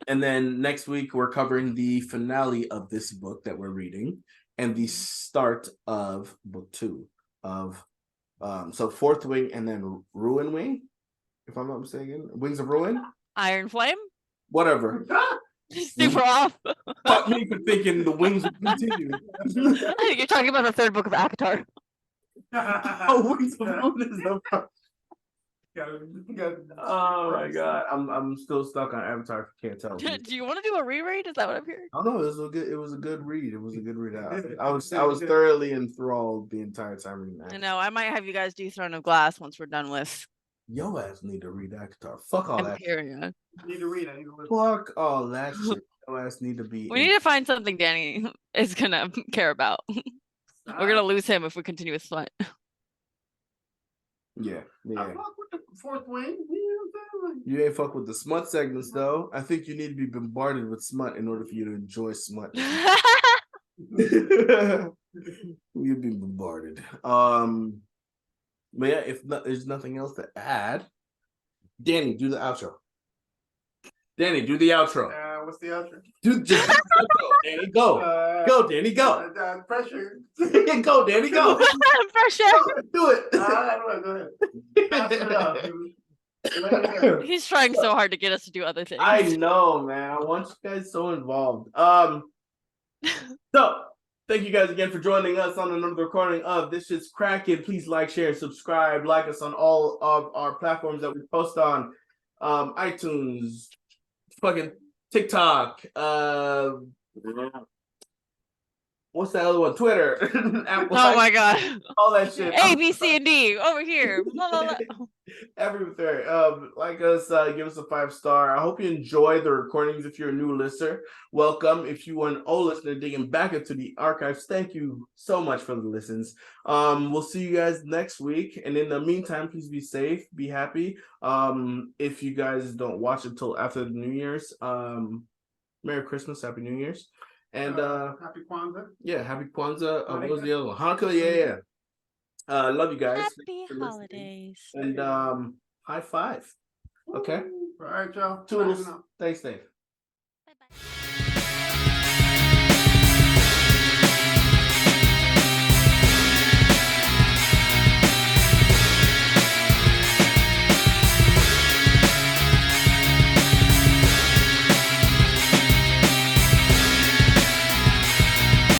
And then next week we're covering the finale of this book that we're reading and the start of book 2 of so Fourth Wing and then Ruin Wing, if I'm not mistaken. Wings of Ruin? Iron Flame? Whatever. Super off. Fuck me for thinking the wings would continue. I think you're talking about the third book of Akatar. Oh, Wings of Ruin is the Oh my God, I'm still stuck on Avatar. If you can't tell. Do you want to do a reread? Is that what I'm hearing? Oh no, it was a good read. It was a good read. I was thoroughly enthralled the entire time reading that. I know. I might have you guys do Throne of Glass once we're done with. Yo ass need to read Avatar. Fuck all that. Period. Need to read. Fuck all that shit. Yo ass need to be. We need to find something Danny is gonna care about. We're gonna lose him if we continue with Smut. Yeah. I fuck with the Fourth Wing. You ain't fuck with the smut segments though. I think you need to be bombarded with smut in order for you to enjoy smut. You've been bombarded. But yeah, there's nothing else to add, Danny, do the outro. Danny, do the outro. What's the outro? Do the outro, Danny. Go. Go, Danny. Go. Pressure. Go, Danny. Go. Pressure. Do it. Go ahead. He's trying so hard to get us to do other things. I know, man. I want you guys so involved. So thank you guys again for joining us on another recording of This Is Crackin. Please like, share, subscribe, like us on all of our platforms that we post on. iTunes, fucking TikTok, what's that other one? Twitter, Apple, Oh my god. all that shit. A, B, C, and D over here. La, la, la. Everything. Like us, give us a 5-star. I hope you enjoy the recordings. If you're a new listener, welcome. If you are an old listener digging back into the archives, thank you so much for the listens. We'll see you guys next week. And in the meantime, please be safe, be happy. If you guys don't watch until after the New Year's, Merry Christmas, Happy New Year's. And Happy Kwanzaa. yeah, Happy Kwanzaa. What was Hanukkah. the other one? Hanukkah, yeah. Love you guys. Happy Thanks for listening. holidays. And high five. Okay. All right, y'all. Toodles. Signing off. Thanks, Dave. Bye-bye.